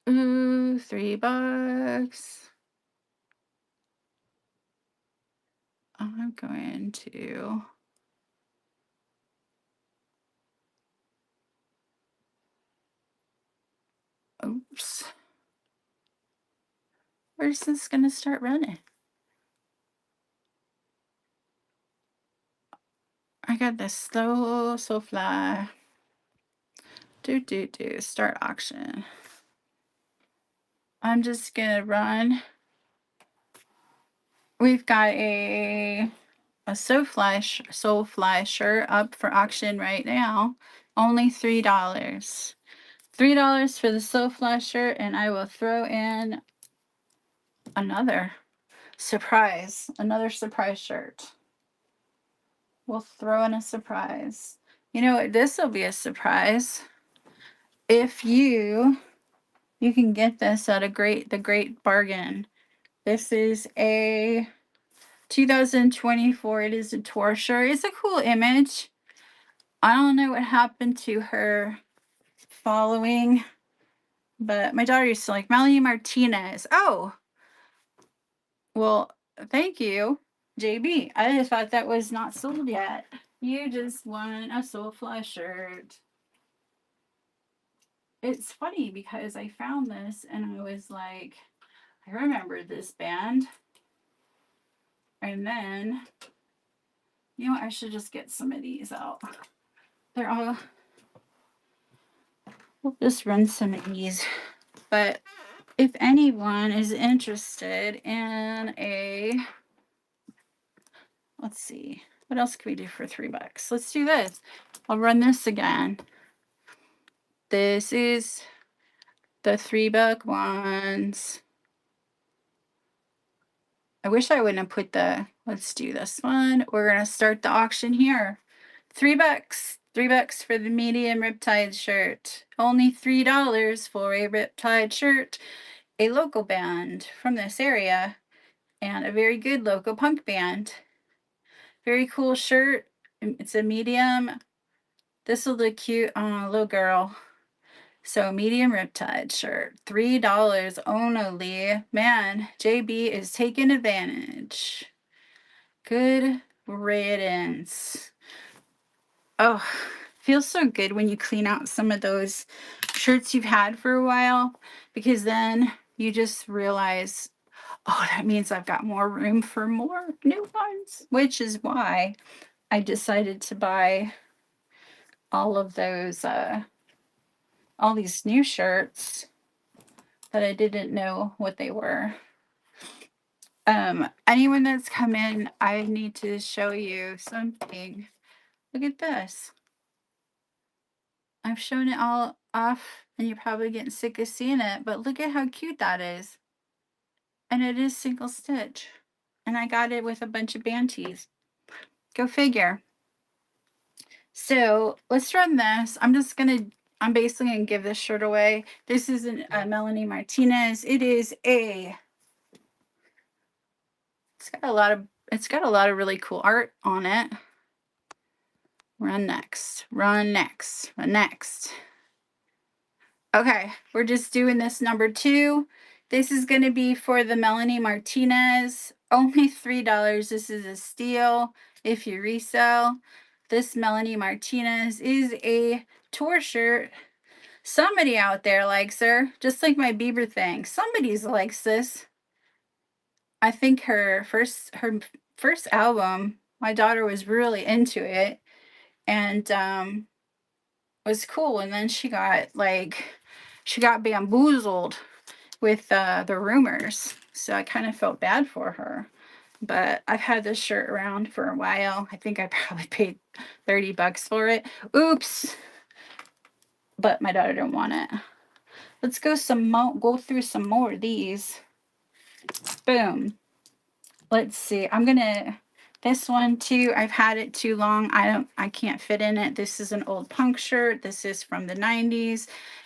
Ooh, $3. I'm going to. Oops. Where's this going to start running? I got this slow, so fly. Start auction. I'm just going to run. We've got a a Soulfly shirt up for auction right now. Only $3. $3 for the Soulfly shirt, and I will throw in another surprise shirt. We'll throw in a surprise. You know what? This will be a surprise. If you can get this at the great bargain. This is a 2024. It is a tour shirt. It's a cool image. I don't know what happened to her following, but my daughter used to like Melanie Martinez. Oh, well, thank you, JB. I just thought that was not sold yet. You just won a Soulfly shirt. It's funny because I found this and I was like, I remember this band. And then, you know what? I should just get some of these out. They're all, we'll just run some of these. But if anyone is interested in a, let's see, what else can we do for $3? Let's do this. I'll run this again. This is the $3 ones. I wish I wouldn't have put the, let's do this one. We're going to start the auction here. $3. $3 for the medium Riptide shirt. Only $3 for a Riptide shirt. A local band from this area. And a very good local punk band. Very cool shirt. It's a medium. This will look cute on a little girl. So medium Riptide shirt. $3 only. Man, JB is taking advantage. Good riddance. Oh, feels so good when you clean out some of those shirts you've had for a while, because then you just realize, oh, that means I've got more room for more new ones, which is why I decided to buy all of those, all these new shirts that I didn't know what they were. Anyone that's come in, I need to show you something. Look at this. I've shown it all off and you're probably getting sick of seeing it, but look at how cute that is. And it is single stitch. And I got it with a bunch of banties. Go figure. So let's run this. I'm basically gonna give this shirt away. This is a Melanie Martinez. It's got a lot of really cool art on it. Run next. Okay, we're just doing this number 2. This is going to be for the Melanie Martinez. Only $3. This is a steal if you resell. This Melanie Martinez is a tour shirt. Somebody out there likes her, just like my Bieber thing. Somebody likes this. I think her first album, my daughter was really into it, and was cool. And then she got bamboozled with the rumors, so I kind of felt bad for her. But I've had this shirt around for a while. I think I probably paid $30 for it. Oops. But my daughter didn't want it. Let's go through some more of these. Boom. Let's see. This one too, I've had it too long. I can't fit in it. This is an old punk shirt. This is from the 90s.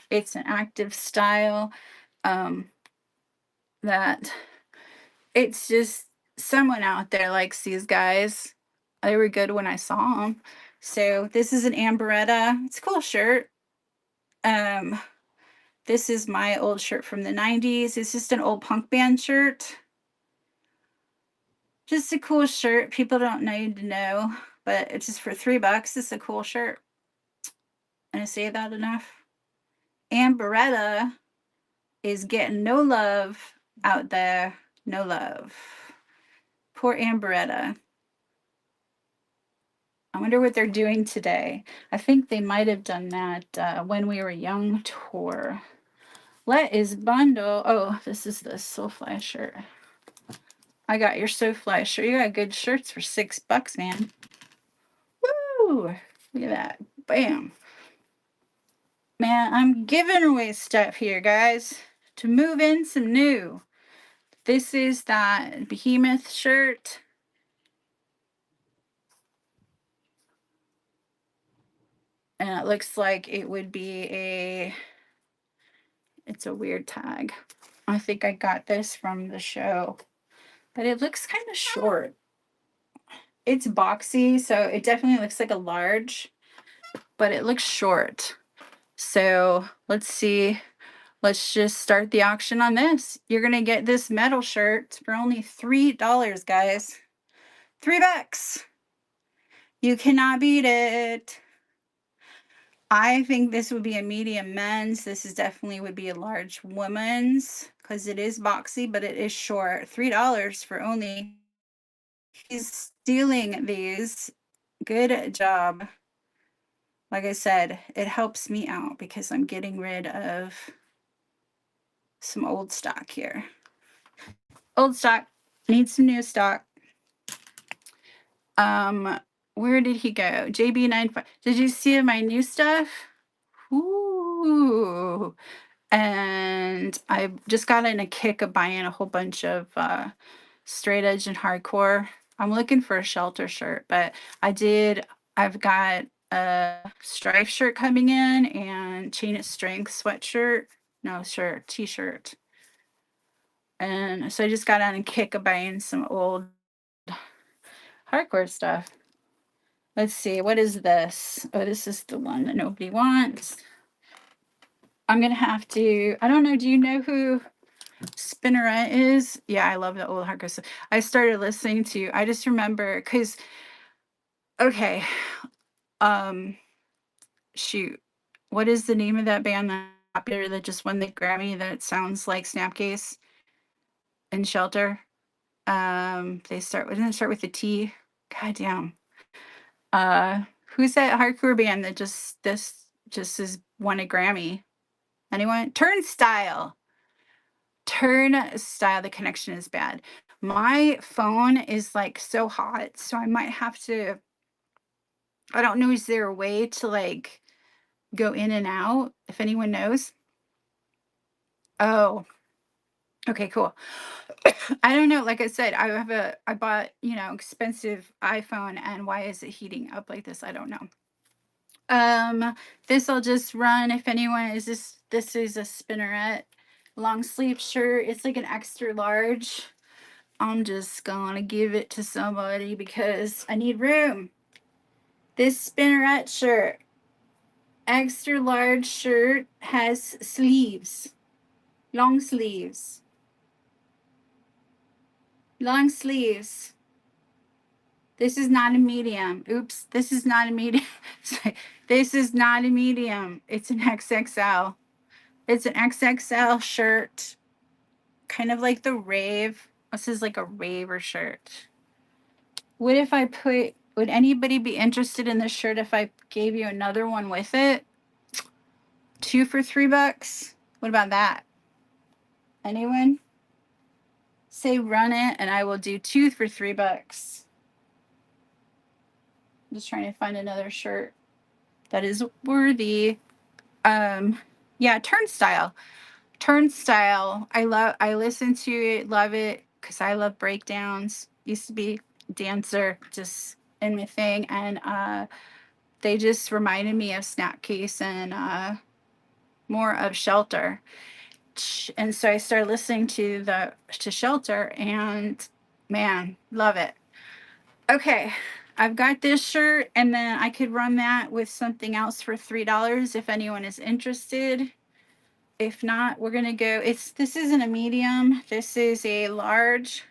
It's an active style. That it's just someone out there likes these guys. They were good when I saw them. So this is an Amberetta. It's a cool shirt. This is my old shirt from the 90s. It's just an old punk band shirt. Just a cool shirt. People don't need to know, but it's just for $3. It's a cool shirt. And I say that enough. Amberetta is getting no love out there. No love. Poor Amberetta. I wonder what they're doing today. I think they might have done that When We Were Young tour. Let is bundle. Oh, this is the Soulfly shirt. I got your So Fly shirt. You got good shirts for $6, man. Woo! Look at that. Bam. Man, I'm giving away stuff here, guys. To move in some new. This is that Behemoth shirt. And it looks like it would be it's a weird tag. I think I got this from the show. But it looks kind of short. It's boxy, so it definitely looks like a large, but it looks short. So let's see. Let's just start the auction on this. You're going to get this metal shirt for only $3, guys. $3. You cannot beat it. I think this would be a medium men's. This is definitely would be a large woman's because it is boxy, but it is short. $3 for only. He's stealing these. Good job. Like I said, it helps me out because I'm getting rid of some old stock here. Old stock needs some new stock. Where did he go? JB95. Did you see my new stuff? Ooh. And I just got in a kick of buying a whole bunch of straight edge and hardcore. I'm looking for a shelter shirt, but I've got a stripe shirt coming in and chain of strength sweatshirt. No, shirt, t-shirt. And so I just got on a kick of buying some old hardcore stuff. Let's see, what is this? Oh, this is the one that nobody wants. I'm gonna have to, I don't know, do you know who Spinneret is? Yeah, I love the old hardcore stuff. I started listening to, I just remember, because, okay, shoot, what is the name of that band that popular that just won the Grammy that sounds like Snapcase and Shelter? They start, didn't it start with a T? God damn. Who's that hardcore band that just is won a Grammy? Anyone? Turnstile. Turnstile. The connection is bad. My phone is like so hot, so I might have to. I don't know. Is there a way to like go in and out? If anyone knows. Oh, okay, cool. I don't know. Like I said, I bought, expensive iPhone, and why is it heating up like this? I don't know. This will just run if anyone is this is a Spinneret long sleeve shirt. It's like an extra large. I'm just gonna give it to somebody because I need room. This Spinneret shirt, extra large shirt, has sleeves, long sleeves, long sleeves. This is not a medium. Oops, this is not a medium. This is not a medium. It's an XXL. It's an XXL shirt, kind of like the rave. This is like a raver shirt. What if would anybody be interested in this shirt if I gave you another one with it? 2 for $3? What about that? Anyone? Say run it and I will do 2 for $3. I'm just trying to find another shirt that is worthy. Yeah, Turnstile. Turnstile. I listen to it, love it, because I love breakdowns. Used to be a dancer, just in my thing. And they just reminded me of Snapcase and more of Shelter. And so I started listening to Shelter, and man, love it. Okay, I've got this shirt, and then I could run that with something else for $3 if anyone is interested. If not, we're gonna go. This isn't a medium. This is a large.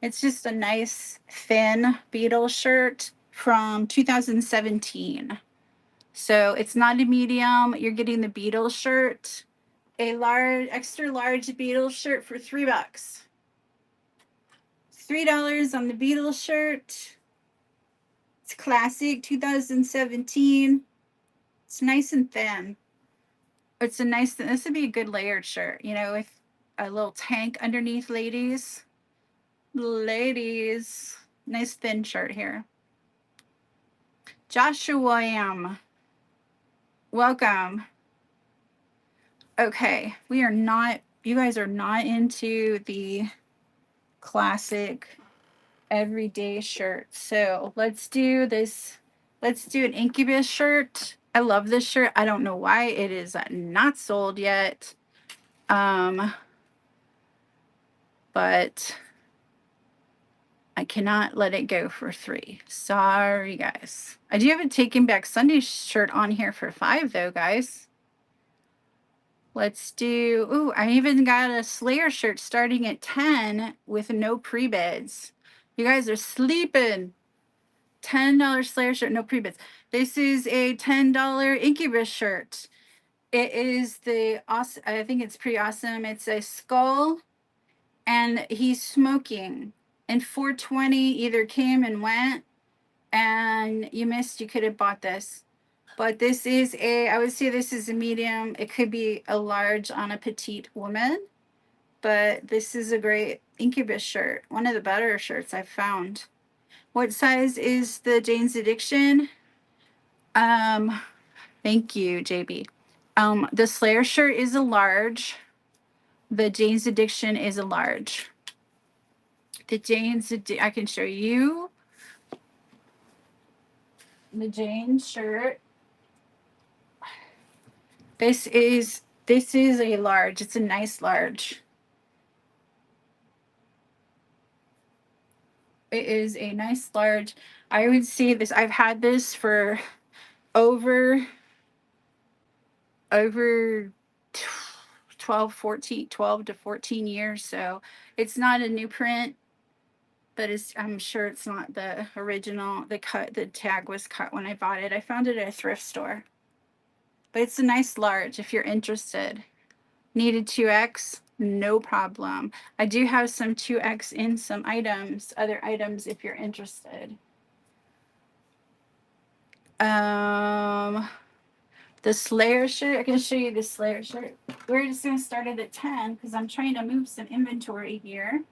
It's just a nice thin Beatles shirt from 2017. So it's not a medium. You're getting the Beatles shirt, a large, extra large Beatles shirt for $3. $3 on the Beatles shirt. It's classic 2017. It's nice and thin. It's a nice, this would be a good layered shirt, with a little tank underneath, ladies. Ladies, nice thin shirt here. Joshua, welcome. Okay, we are not, you guys are not into the classic everyday shirt. So let's do this. Let's do an Incubus shirt. I love this shirt. I don't know why it is not sold yet. But I cannot let it go for $3. Sorry, guys. I do have a Taking Back Sunday shirt on here for $5, though, guys. Let's do, ooh, I even got a Slayer shirt starting at 10 with no pre-bids. You guys are sleeping. $10 Slayer shirt, no pre-bids. This is a $10 Incubus shirt. It is the awesome, I think it's pretty awesome. It's a skull and he's smoking. And 420 either came and went and you missed, you could have bought this. But this is I would say this is a medium. It could be a large on a petite woman, but this is a great Incubus shirt. One of the better shirts I've found. What size is the Jane's Addiction? Thank you, JB. The Slayer shirt is a large. The Jane's Addiction is a large. I can show you the Jane shirt. This is a large. It's a nice large. It is a nice large. I would say this. I've had this for over 12 to 14 years. So it's not a new print, but I'm sure it's not the original. The tag was cut when I bought it. I found it at a thrift store. But it's a nice large if you're interested. Needed 2X? No problem. I do have some 2X in some items, other items if you're interested. The Slayer shirt, I can show you the Slayer shirt. We're just gonna start it at 10 because I'm trying to move some inventory here.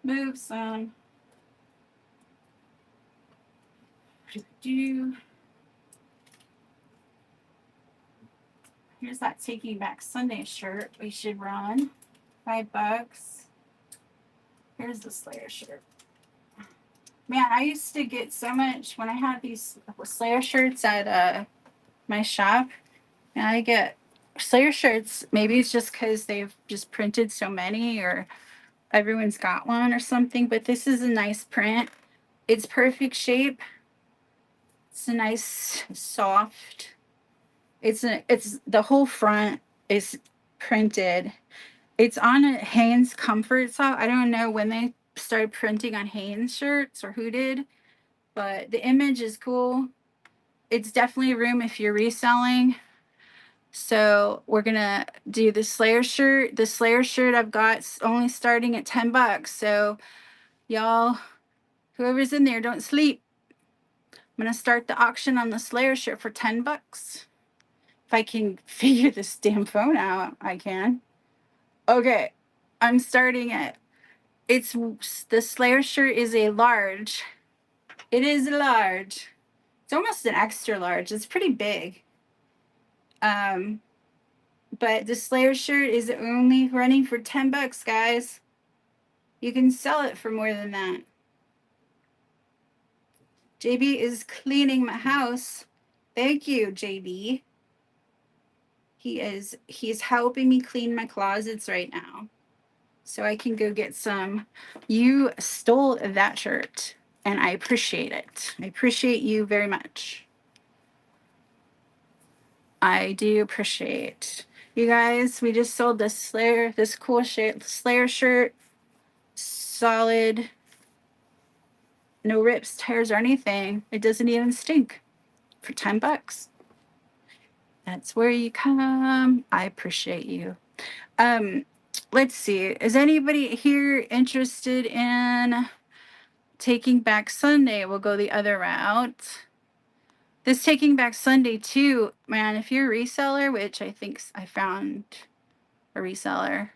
Move some. Here's that Taking Back Sunday shirt we should run. $5. Here's the Slayer shirt. Man, I used to get so much when I had these Slayer shirts at my shop. And I get Slayer shirts. Maybe it's just because they've just printed so many or everyone's got one or something. But this is a nice print. It's perfect shape. It's a nice soft. It's the whole front is printed. It's on a Hanes Comfort sock. I don't know when they started printing on Hanes shirts or who did, but the image is cool. It's definitely room if you're reselling. So we're gonna do the Slayer shirt. The Slayer shirt I've got only starting at $10. So y'all, whoever's in there, don't sleep. I'm gonna start the auction on the Slayer shirt for $10. If I can figure this damn phone out, I can. Okay, I'm starting it. It's the Slayer shirt is a large. It is a large. It's almost an extra large. It's pretty big. But the Slayer shirt is only running for $10, guys. You can sell it for more than that. JB is cleaning my house. Thank you, JB. He's helping me clean my closets right now. So I can go get some. You stole that shirt, and I appreciate it. I appreciate you very much. I do appreciate you guys. We just sold this cool Slayer shirt. Solid. No rips, tears, or anything. It doesn't even stink for $10. That's where you come. I appreciate you. Let's see. Is anybody here interested in Taking Back Sunday? We'll go the other route. This Taking Back Sunday too, man, if you're a reseller, which I think I found a reseller,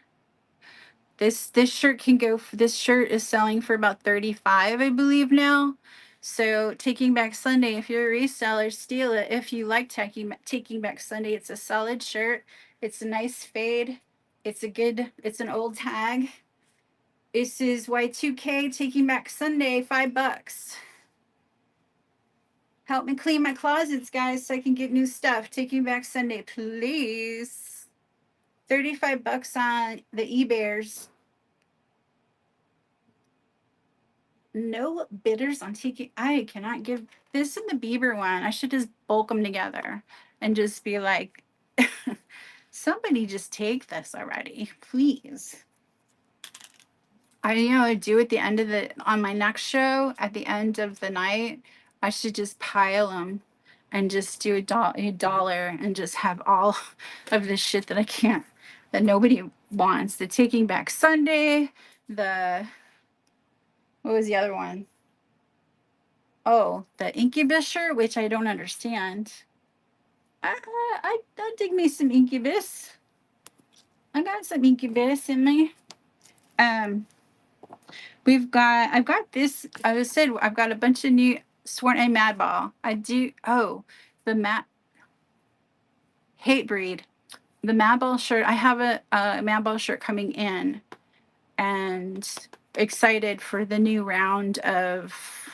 This shirt can go for, this shirt is selling for about 35, I believe now. So Taking Back Sunday, if you're a reseller, steal it. If you like Taking Back Sunday, it's a solid shirt. It's a nice fade. It's an old tag. This is Y2K Taking Back Sunday, $5. Help me clean my closets, guys, so I can get new stuff. Taking Back Sunday, please. $35 on the eBears. No bidders on Taking. I cannot give this and the Bieber one. I should just bulk them together and just be like, somebody just take this already, please. I do at the end of on my next show, at the end of the night, I should just pile them and just do a dollar and just have all of this shit that I can't, that nobody wants. The Taking Back Sunday, what was the other one? Oh, the Incubus shirt, which I don't understand. I dig me some Incubus. I got some Incubus in me. I've got this. I said I've got a bunch of new Sworn and Madball. I do. Oh, the Hate Breed, the Madball shirt. I have a Madball shirt coming in, and excited for the new round of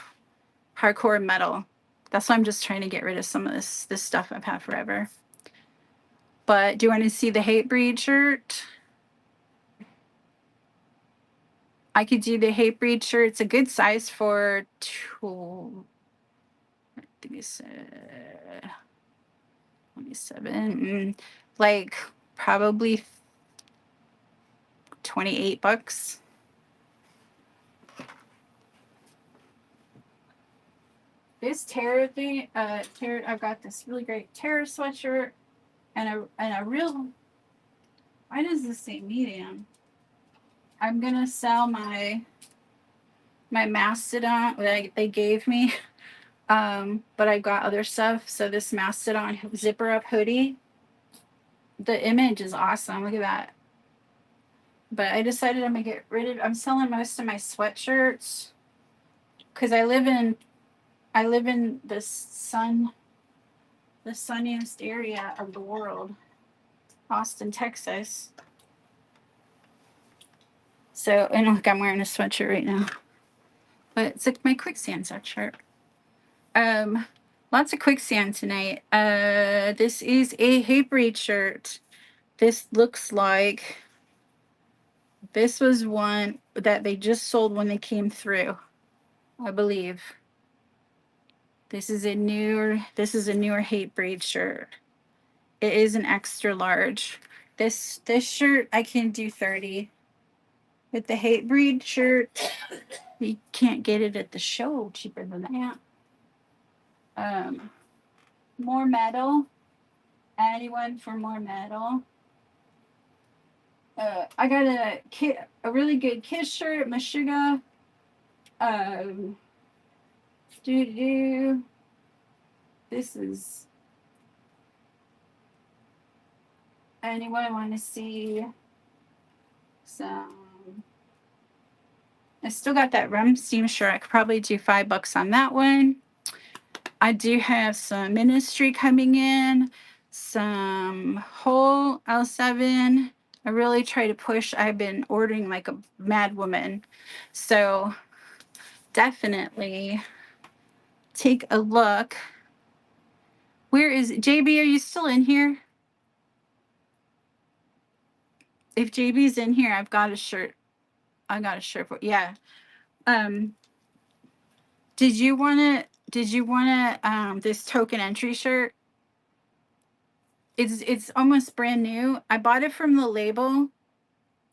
hardcore metal. That's why I'm just trying to get rid of some of this stuff I've had forever. But do you want to see the Hate Breed shirt? I could do the Hate Breed shirt. It's a good size for 27, like probably $28. This Terror thing, Terror, I've got this really great Terror sweatshirt and a real. Why does this say medium? I'm gonna sell my Mastodon that they gave me, but I got other stuff. So this Mastodon zipper up hoodie, the image is awesome. Look at that. But I decided I'm gonna get rid of. I'm selling most of my sweatshirts because I live in the sunniest area of the world, Austin, Texas. So, and look, I'm wearing a sweatshirt right now, but it's like my quicksand sweatshirt. Lots of quicksand tonight. This is a Hate Breed shirt. This looks like this was one that they just sold when they came through, I believe. This is a newer Hate Breed shirt. It is an extra large. This shirt I can do 30. With the Hate Breed shirt, you can't get it at the show cheaper than that. More metal. Anyone for more metal? I got a really good Kiss shirt, Meshuggah. This is. Anyone want to see some? I still got that Rum Steam shirt. I could probably do $5 on that one. I do have some Ministry coming in, some whole L7. I really try to push. I've been ordering like a mad woman. So definitely take a look. Where is JB? Are you still in here? If JB's in here, I've got a shirt. I got a shirt for, yeah. Did you want this token entry shirt? It's almost brand new. I bought it from the label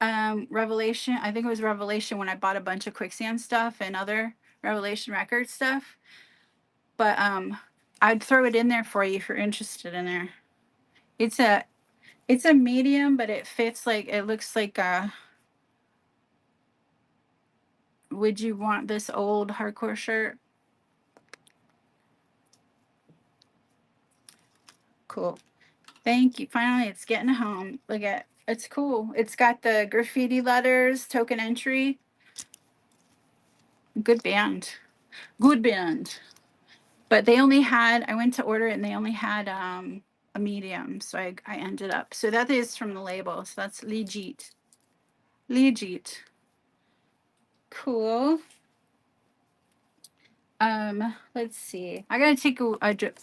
Revelation. I think it was Revelation when I bought a bunch of Quicksand stuff and other Revelation Records stuff. But I'd throw it in there for you if you're interested in there. It's a medium, but it fits like, it looks like would you want this old hardcore shirt? Cool. Thank you. Finally, it's getting home. Look at, It's cool. It's got the graffiti letters, token entry. Good band. Good band. But they only had, I went to order it and they only had a medium. So I ended up. So that is from the label. So that's legit. Legit. Cool. Let's see. I gotta take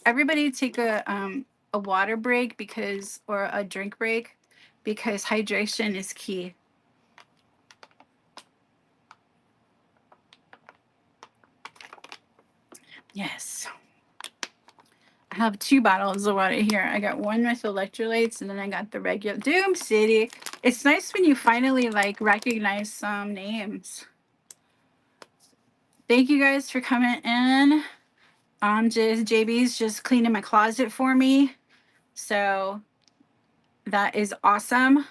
everybody take a water break because, or a drink break, because hydration is key. Yes. I have 2 bottles of water here. I got one with electrolytes and then I got the regular Doom City. It's nice when you finally like recognize some names. Thank you guys for coming in. JB's just cleaning my closet for me. So that is awesome.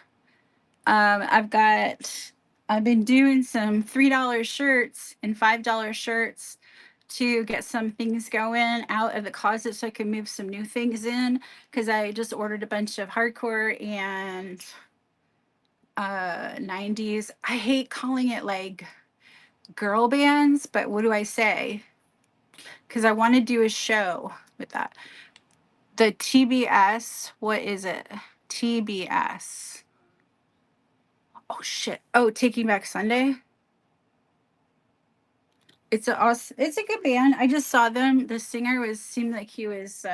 I've been doing some $3 shirts and $5 shirts to get some things going out of the closet so I can move some new things in, because I just ordered a bunch of hardcore and 90's. I hate calling it like girl bands, but what do I say? Because I want to do a show with that. The TBS, what is it? TBS. Oh shit. Oh, Taking Back Sunday. It's it's a good band. I just saw them. The singer seemed like he was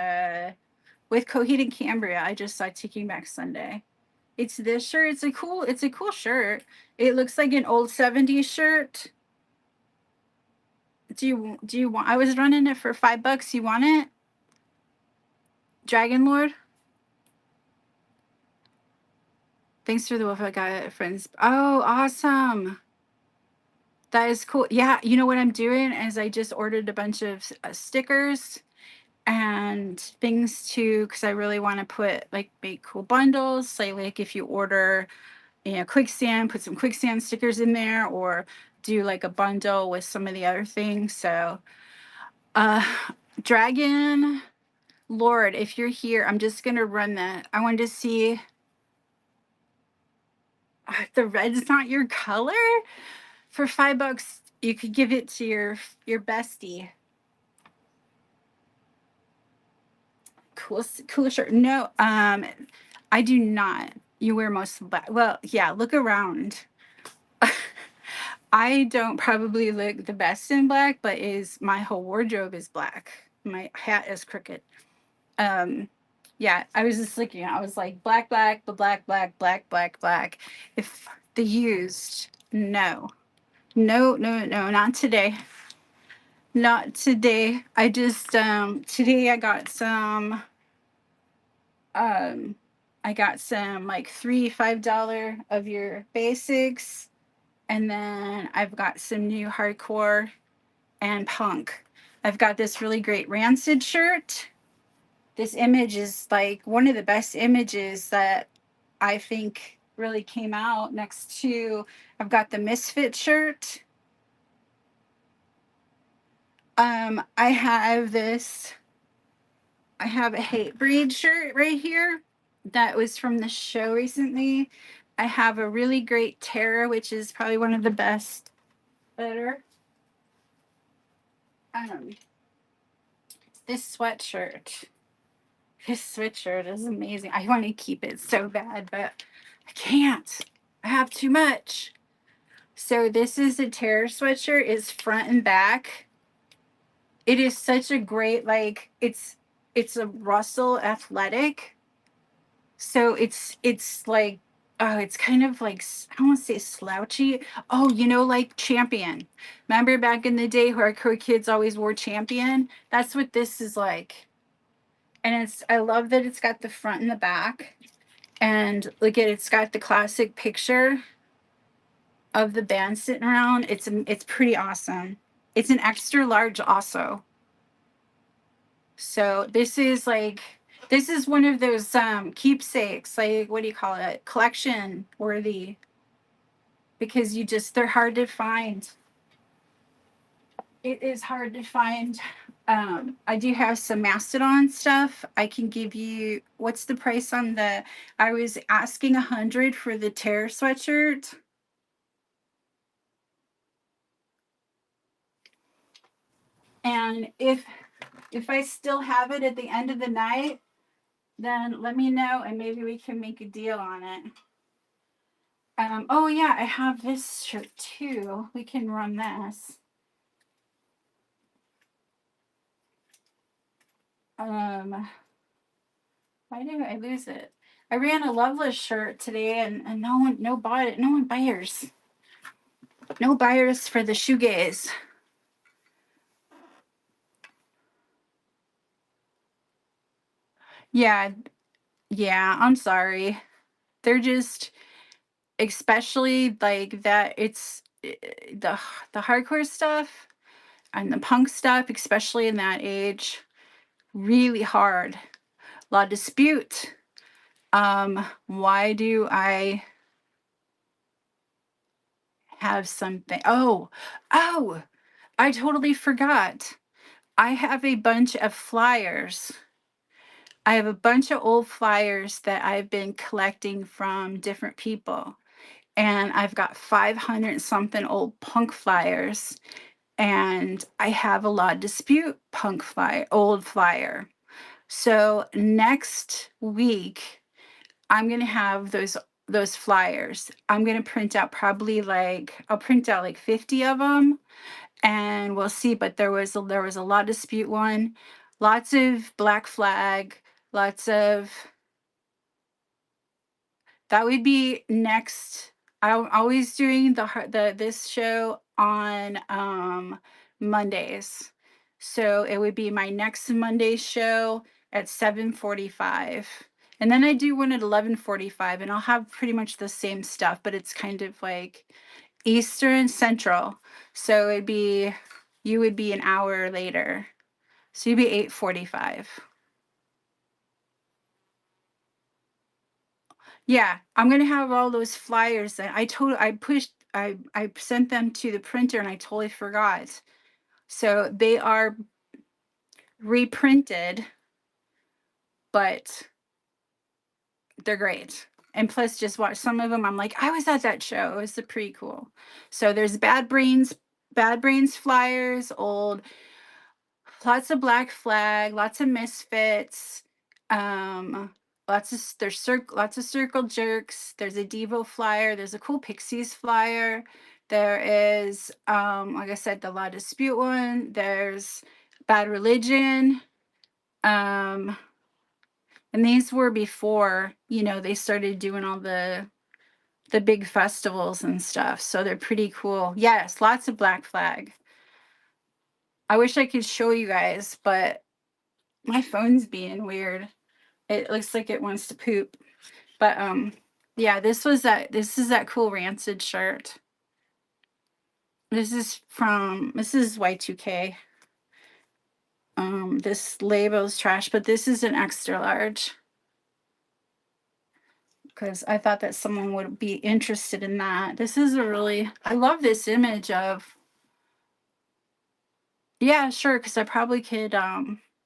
with Coheed and Cambria. I just saw Taking Back Sunday. It's this shirt. It's a cool shirt. It looks like an old 70s shirt. Do you want, I was running it for $5. You want it? Dragon Lord? Thanks for the wolf. I got it, friends. Oh, awesome. That is cool. Yeah, you know what I'm doing is I just ordered a bunch of stickers and things too, because I really want to put like make cool bundles. Say like if you order, quicksand, put some quicksand stickers in there, or do like a bundle with some of the other things. So uh Dragon Lord, if you're here, I'm just gonna run that. I wanted to see the red's not your color. For $5 you could give it to your bestie. Cool shirt. No, I do not. You wear most black. Well, yeah, look around. I don't probably look the best in black, but my whole wardrobe is black. My hat is crooked. Yeah, I was just looking. I was like black, black, black, black, black, black, black. If the used, no, no, no, no, not today. Not today. I just today um I got some like $3, $5 of your basics, and then I've got some new hardcore and punk. I've got this really great Rancid shirt. This image is like one of the best images that I think really came out. Next to, I've got the Misfit shirt. I have I have a Hatebreed shirt right here that was from the show recently. I have a really great Terror, which is probably one of the better. Um, this sweatshirt. This sweatshirt is amazing. I want to keep it so bad, but I can't. I have too much. So this is a Terror sweatshirt. It's front and back. It is such a great, like, it's a Russell athletic. So it's like, oh, it's kind of like, I don't want to say slouchy. Oh, like Champion. Remember back in the day, hardcore kids always wore Champion? That's what this is like. And I love that it's got the front and the back. And look at it's got the classic picture of the band sitting around. It's pretty awesome. It's an extra large also. So this is one of those keepsakes, like what do you call it? Collection worthy, because they're hard to find. It is hard to find I do have some Mastodon stuff. I can give you, what's the price on the, I was asking 100 for the Tear sweatshirt. And if I still have it at the end of the night, then let me know and maybe we can make a deal on it. Oh yeah, I have this shirt too. We can run this. Why did I lose it? I ran a Loveless shirt today and no bought it. No one buyers. No buyers for the shoegaze. Yeah, yeah, I'm sorry. They're just, especially like that, it's the hardcore stuff and the punk stuff, especially in that age, really hard. A lot of dispute. Why do I have something? Oh, I totally forgot. I have a bunch of flyers. I have a bunch of old flyers that I've been collecting from different people. And I've got 500 something old punk flyers. And I have a lot of dispute punk old flyer. So next week, I'm gonna have those flyers. I'm gonna print out probably like I'll print out like 50 of them and we'll see. But there was a lot of dispute one, lots of Black Flag, lots of that would be next. I'm always doing this show on Mondays. So it would be my next Monday show at 7:45. And then I do one at 11:45 and I'll have pretty much the same stuff, but it's kind of like Eastern Central. So you would be an hour later. So you'd be 8:45. Yeah, I'm gonna have all those flyers that I sent them to the printer and I totally forgot. So they are reprinted, but they're great. And plus just watch some of them. I'm like, I was at that show. It was pretty cool. So there's Bad Brains flyers, old, lots of Black Flag, lots of Misfits, um, lots of Circle Jerks. There's a Devo flyer. There's a cool Pixies flyer. There is, like I said, the La Dispute one. There's Bad Religion. Um, and these were before, they started doing all the big festivals and stuff. So they're pretty cool. Yes, lots of Black Flag. I wish I could show you guys, but my phone's being weird. It looks like it wants to poop. But yeah, this is that cool Rancid shirt. This is Y2K. This label's trash, but this is an extra large. Because I thought that someone would be interested in that. I love this image of, yeah, sure, because I probably could,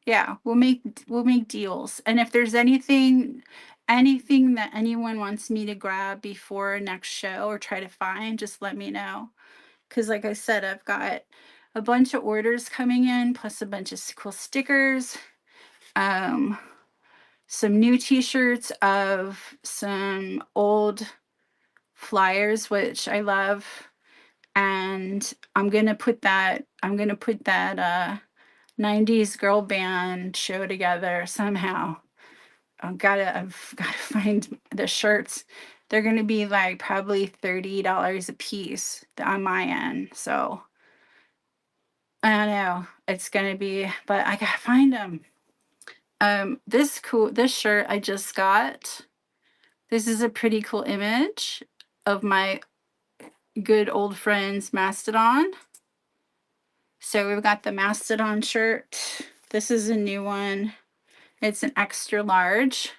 yeah, we'll make deals. And if there's anything that anyone wants me to grab before next show or try to find, just let me know. Because like I said, I've got a bunch of orders coming in, plus a bunch of cool stickers, um, some new t-shirts of some old flyers, which I love. And I'm gonna put that 90's girl band show together somehow. I've gotta find the shirts. They're gonna be like probably $30 a piece on my end. So I don't know. It's gonna be, but I gotta find them. This shirt I just got. This is a pretty cool image of my good old friends Mastodon. So we've got the Mastodon shirt. This is a new one. It's an extra large.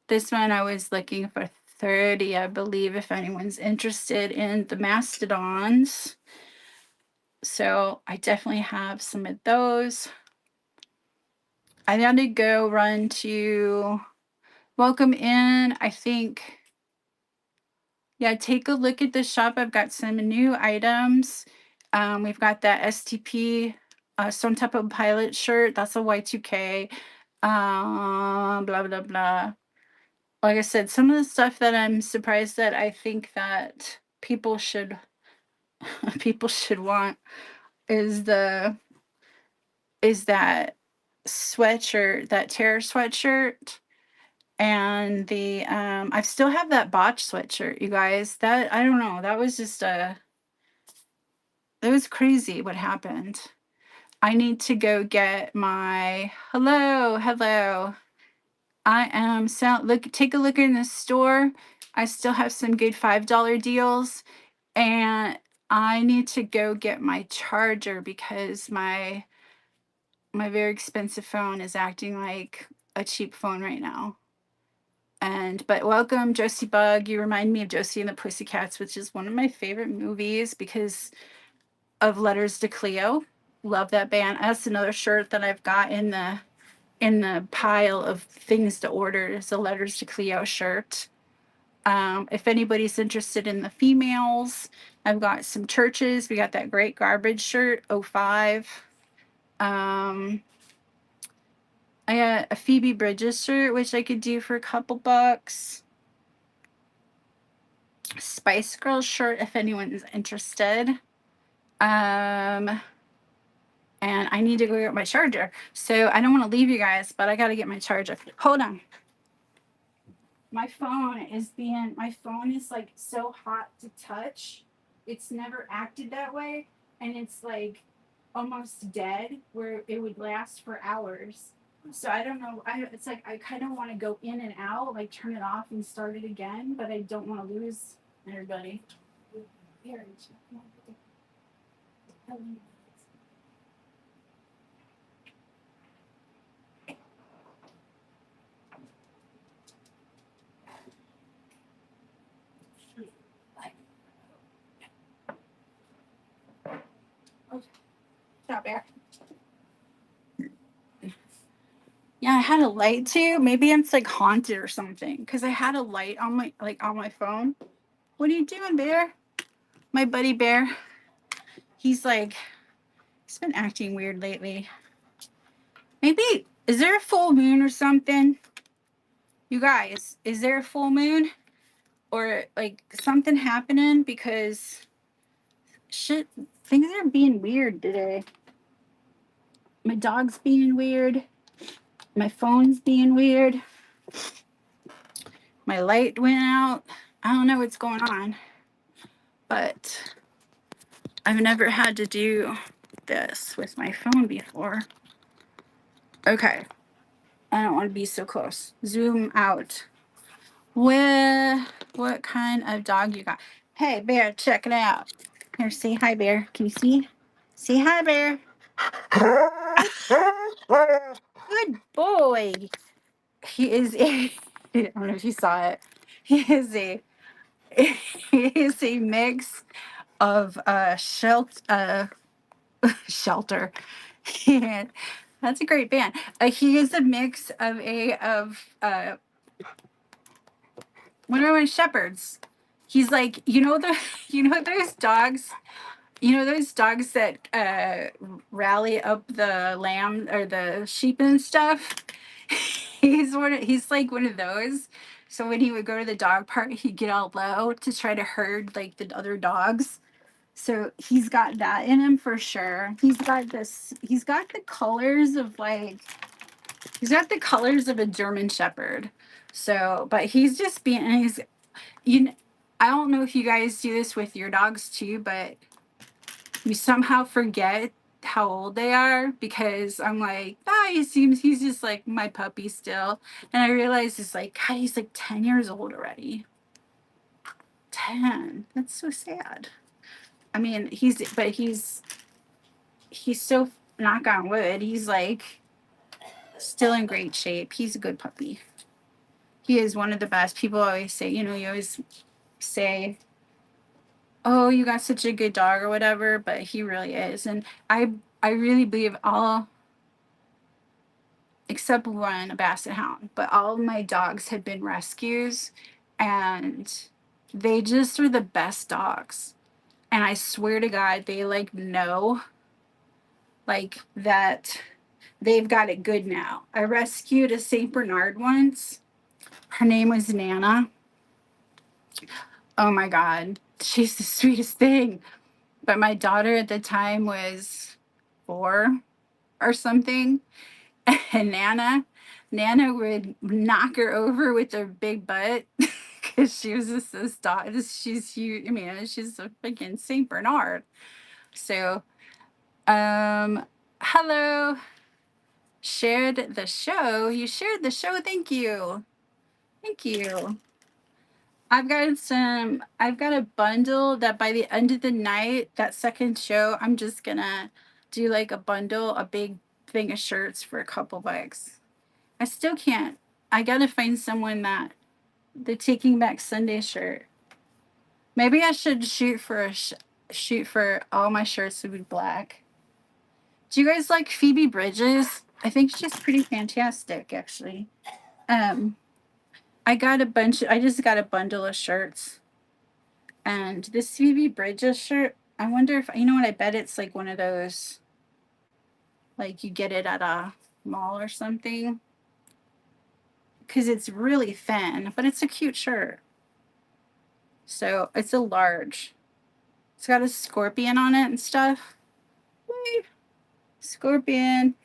This one I was looking for 30, I believe, if anyone's interested in the Mastodons. So I definitely have some of those. I had to go run to Welcome In. I think, yeah, take a look at the shop. I've got some new items. We've got that STP Stone Temple Pilot shirt. That's a Y2K. Blah, blah, blah. Like I said, some of the stuff that I'm surprised that I think that people should people should want is that sweatshirt, that Terror sweatshirt, and the I still have that botch sweatshirt, you guys. That I don't know. That was just it was crazy what happened. I need to go get my hello. I am take a look in the store. I still have some good $5 deals, and I need to go get my charger because my very expensive phone is acting like a cheap phone right now. But welcome, Josie Bug. You remind me of Josie and the Pussycats, which is one of my favorite movies because of Letters to Cleo. Love that band. That's another shirt that I've got in the pile of things to order. Is a Letters to Cleo shirt. If anybody's interested in the females, I've got some churches. We got that great garbage shirt, 05. I got a Phoebe Bridges shirt, which I could do for a couple bucks. Spice Girls shirt, if anyone's interested. And I need to go get my charger. So I don't want to leave you guys, but I got to get my charger. Hold on. My phone is like so hot to touch. It's never acted that way. And it's like almost dead where it would last for hours. So I don't know. It's like I kind of want to go in and out, like turn it off and start it again, but I don't want to lose everybody. Here, stop there. Yeah, I had a light too. Maybe it's like haunted or something because I had a light on my phone. What are you doing, Bear? My buddy Bear. He's been acting weird lately. Maybe is there a full moon or something? You guys, is there a full moon or like something happening because shit things are being weird today. My dog's being weird. My phone's being weird. My light went out. I don't know what's going on. But I've never had to do this with my phone before. Okay. I don't want to be so close. Zoom out. What kind of dog you got? Hey, Bear, check it out. Here, say hi, Bear. Can you see? Say hi, Bear. Good boy. He is a, I don't know if you saw it. He is a, he is a mix of shelter. And that's a great band. He is a mix of one of my shepherds. He's like, you know those dogs that rally up the lamb or the sheep and stuff. He's like one of those. So when he would go to the dog park, he'd get all low to try to herd like the other dogs. So he's got that in him for sure. He's got the colors of a German Shepherd. So, but he's just being, you know, I don't know if you guys do this with your dogs too, but you somehow forget how old they are because I'm like, he's just like my puppy still. And I realize it's like, God, he's like 10 years old already. 10. That's so sad. I mean, he's so, knock on wood, he's like still in great shape. He's a good puppy. He is one of the best. People always say, you always say oh, you got such a good dog or whatever, but he really is. And I really believe all except one, a basset hound, but all of my dogs had been rescues, and they just are the best dogs. And I swear to God, they like know like that they've got it good now. I rescued a Saint Bernard once. Her name was Nana. Oh my God, she's the sweetest thing. But my daughter at the time was 4 or something, and Nana would knock her over with her big butt because she was just this dog. She's huge. I mean, she's a freaking Saint Bernard. So, hello, shared the show. You shared the show. Thank you. Thank you. I've got a bundle that by the end of the night, that second show, I'm just gonna do like a bundle, a big thing of shirts for a couple bucks. I still can't. I gotta find someone that the Taking Back Sunday shirt. Maybe I should shoot for all my shirts to be black. Do you guys like Phoebe Bridges? I think she's pretty fantastic, actually. Um, I got a bunch. I just got a bundle of shirts, and this Phoebe Bridges shirt. I wonder if you know what? I bet it's like one of those, like you get it at a mall or something, because it's really thin, but it's a cute shirt. So it's a large. It's got a scorpion on it and stuff. Whee! Scorpion.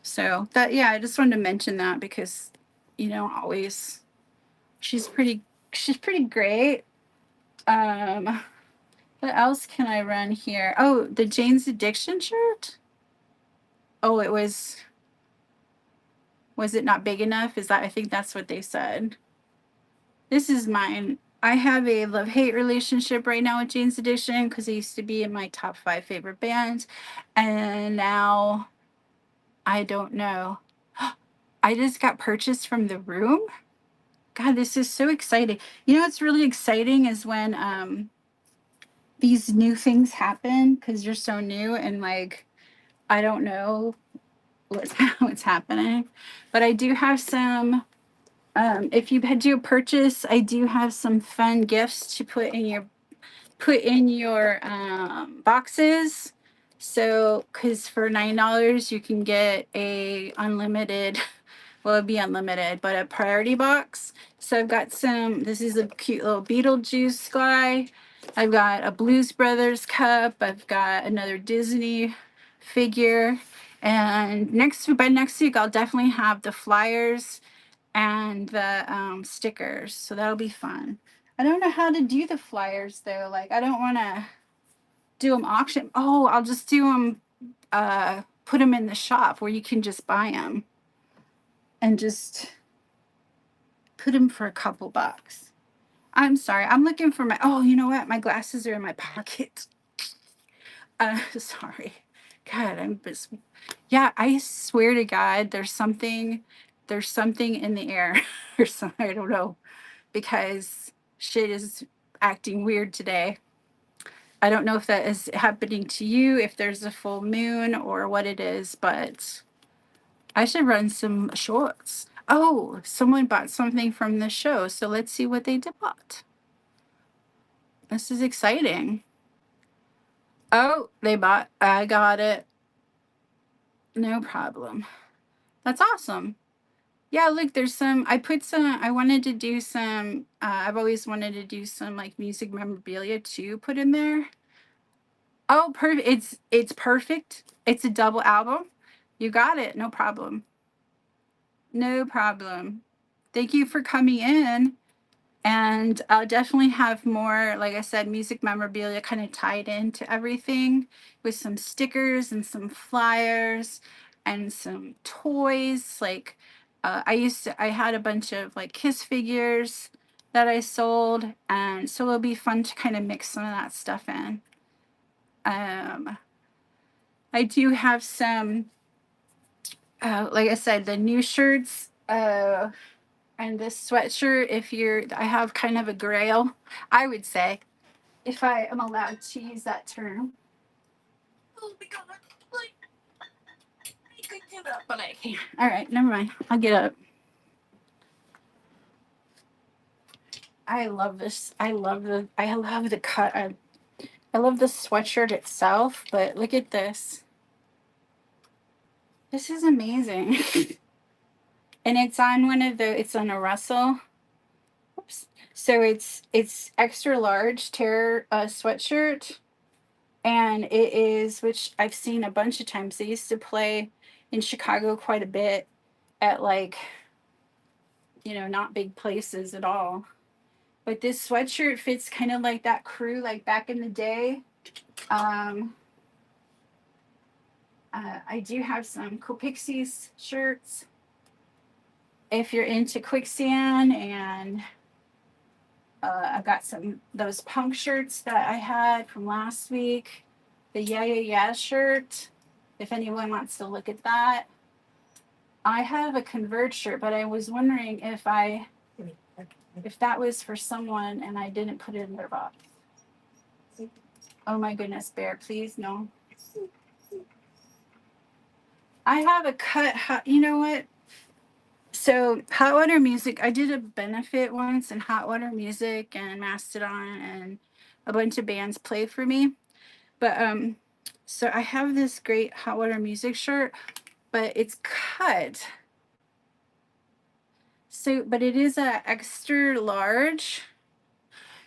So that yeah, I just wanted to mention that because always she's pretty she's pretty great. Um what else can I run here? Oh, the Jane's Addiction shirt. Oh, was it not big enough? Is that I think that's what they said. This is mine. I have a love-hate relationship right now with Jane's Addiction because they used to be in my top 5 favorite bands. And now I don't know. I just got purchased from the room. God, this is so exciting. You know what's really exciting is when these new things happen because you're so new and like I don't know what's happening. But I do have some if you do a purchase, I do have some fun gifts to put in your boxes. So, because for $9 you can get a unlimited, well, it'd be unlimited, but a priority box. So I've got some. This is a cute little Beetlejuice guy. I've got a Blues Brothers cup. I've got another Disney figure. And by next week, I'll definitely have the flyers and the stickers. So that'll be fun. I don't know how to do the flyers though. Like I don't want to do them auction. Oh, I'll just do them. Put them in the shop where you can just buy them and just put them for a couple bucks. I'm sorry. I'm looking for my. Oh, you know what? My glasses are in my pocket. Sorry. God, I'm just. Yeah, I swear to God, there's something. There's something in the air or something. I don't know because shit is acting weird today. I don't know if that is happening to you, if there's a full moon or what it is, but I should run some shorts. Oh, someone bought something from the show, so let's see what they bought. This is exciting. Oh, I got it. No problem. That's awesome. Yeah, look, I wanted to do some, I've always wanted to do some like music memorabilia too, put in there. Oh, perfect. It's perfect. It's a double album. You got it. No problem. No problem. Thank you for coming in. And I'll definitely have more, like I said, music memorabilia kind of tied into everything with some stickers and some flyers and some toys. Like I had a bunch of like Kiss figures that I sold. And so it'll be fun to kind of mix some of that stuff in. Um, I do have some, like I said, the new shirts and this sweatshirt. I have kind of a grail, I would say. if I am allowed to use that term. Oh my god, like, I could get up, but I can't. All right, never mind. I'll get up. I love this. I love the cut. I love the sweatshirt itself, but look at this. This is amazing. And it's on it's on a Russell. Oops. So it's extra large tear sweatshirt, and it is, which I've seen a bunch of times. They used to play in Chicago quite a bit at, like, not big places at all. But this sweatshirt fits kind of like that crew, like back in the day. Um, I do have some Cool Pixies shirts if you're into quicksand, and I've got those punk shirts that I had from last week. The Yeah Yeah Yeah shirt, if anyone wants to look at that. I have a Converge shirt, but I was wondering if that was for someone and I didn't put it in their box. Oh my goodness, Bear, please no. I have a cut. You know what? So Hot Water Music, I did a benefit once, and Hot Water Music and Mastodon and a bunch of bands play for me. But so I have this great Hot Water Music shirt, but it's cut. So, but it is a extra large.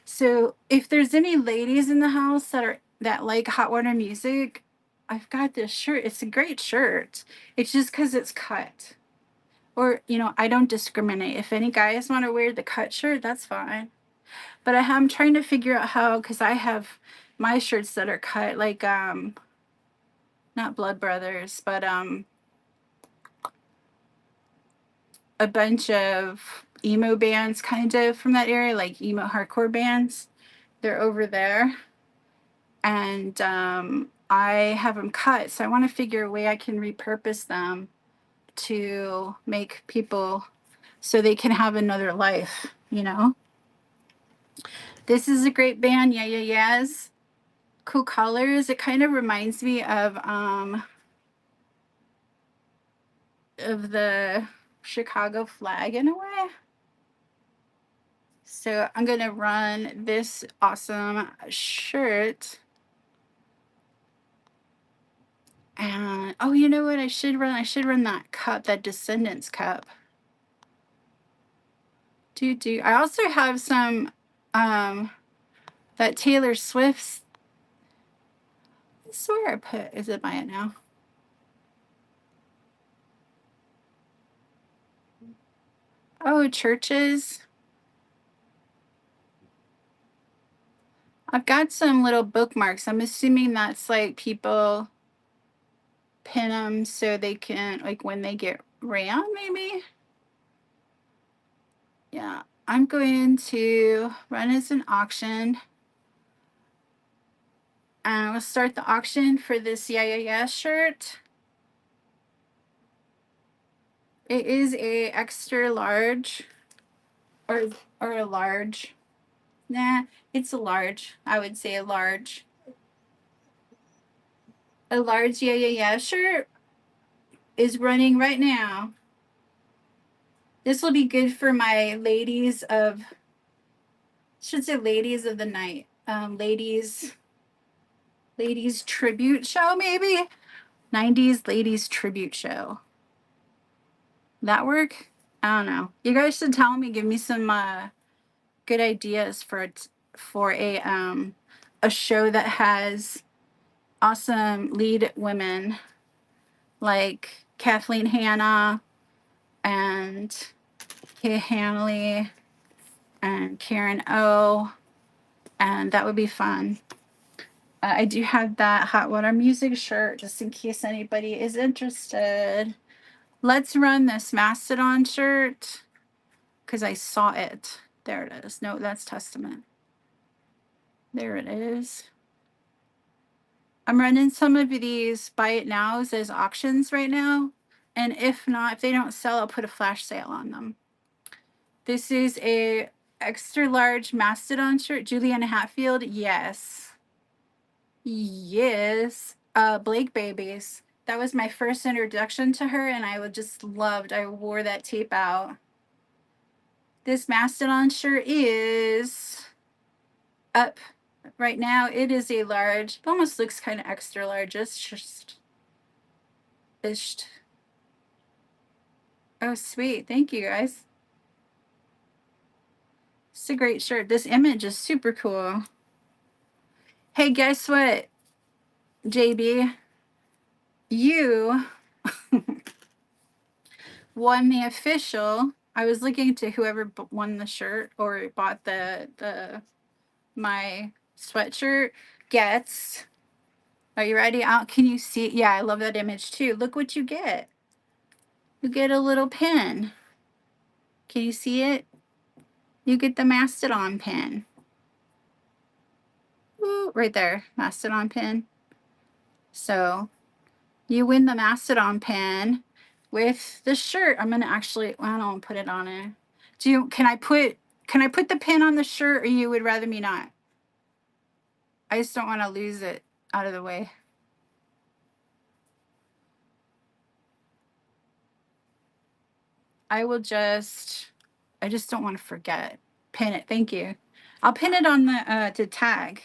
So if there's any ladies in the house that like Hot Water Music, I've got this shirt. It's a great shirt. It's just because it's cut. Or, I don't discriminate. If any guys want to wear the cut shirt, that's fine. But I'm trying to figure out how, because I have my shirts that are cut, like not Blood Brothers, but a bunch of emo bands kind of from that area, like emo hardcore bands. They're over there. And I have them cut. So I want to figure a way I can repurpose them to make people so they can have another life. This is a great band, Yeah Yeah Yeahs. Cool colors. It kind of reminds me of the Chicago flag in a way. So I'm gonna run this awesome shirt. And oh, you know what I should run? I should run that cup, that Descendants cup. I also have some that Taylor Swift's. I swear I put, is it by it now? Oh, churches. I've got some little bookmarks. I'm assuming that's like people pin them so they can, like, when they get ran, maybe. Yeah, I'm going to run as an auction. And we'll start the auction for this Yeah Yeah Yeah shirt. It is a extra large, or a large. Nah, it's a large. I would say a large. A large Yeah Yeah Yeah shirt is running right now. This will be good for my should say ladies of the night. Ladies tribute show, maybe? 90's ladies tribute show. That work? I don't know. You guys should tell me, give me some good ideas for a show that has awesome lead women like Kathleen Hanna and Kay Hanley and Karen O, and that would be fun. I do have that Hot Water Music shirt just in case anybody is interested. Let's run this Mastodon shirt because I saw it. There it is. No, that's Testament. There it is. I'm running some of these buy it nows as auctions right now. And if not, if they don't sell, I'll put a flash sale on them. This is a extra large Mastodon shirt. Juliana Hatfield. Yes. Yes. Blake Babies. That was my first introduction to her, and I just loved. I wore that tape out. This Mastodon shirt is up right now. It is a large. It almost looks kind of extra large. It's just. Oh, sweet. Thank you, guys. It's a great shirt. This image is super cool. Hey, guess what, JB? You won the official. I was looking to whoever won the shirt or bought the my sweatshirt gets. Are you ready? Out? Can you see? Yeah, I love that image too. Look what you get. You get a little pin. Can you see it? You get the Mastodon pin. Ooh, right there, Mastodon pin. So you win the Mastodon pin with the shirt. I'm gonna actually, I don't put it on it. Can I put the pin on the shirt, or you would rather me not? I just don't want to lose it out of the way. I just don't want to forget. Pin it. Thank you. I'll pin it on the tag.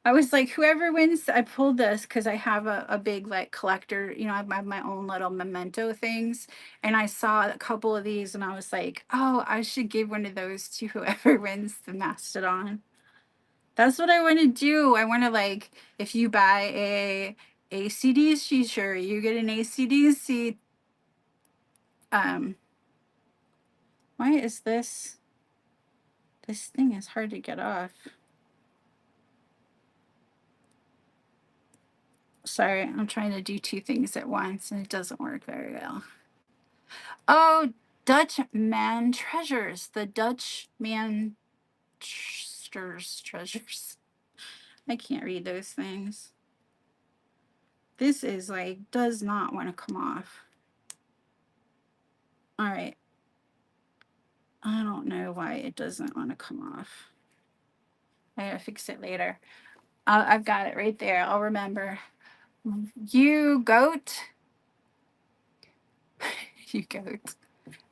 I was like, whoever wins, I pulled this because I have a big like collector, I have my own little memento things. And I saw a couple of these and I was like, oh, I should give one of those to whoever wins the Mastodon. That's what I want to do. I want to, like, if you buy a ACDC shirt, you get an ACDC. Why is this thing is hard to get off? Sorry, I'm trying to do two things at once and it doesn't work very well. Oh, Dutch man treasures. The Dutch man treasures. I can't read those things. This is like, does not want to come off. All right. I don't know why it doesn't want to come off. I gotta fix it later. I've got it right there. I'll remember. You goat. You goat.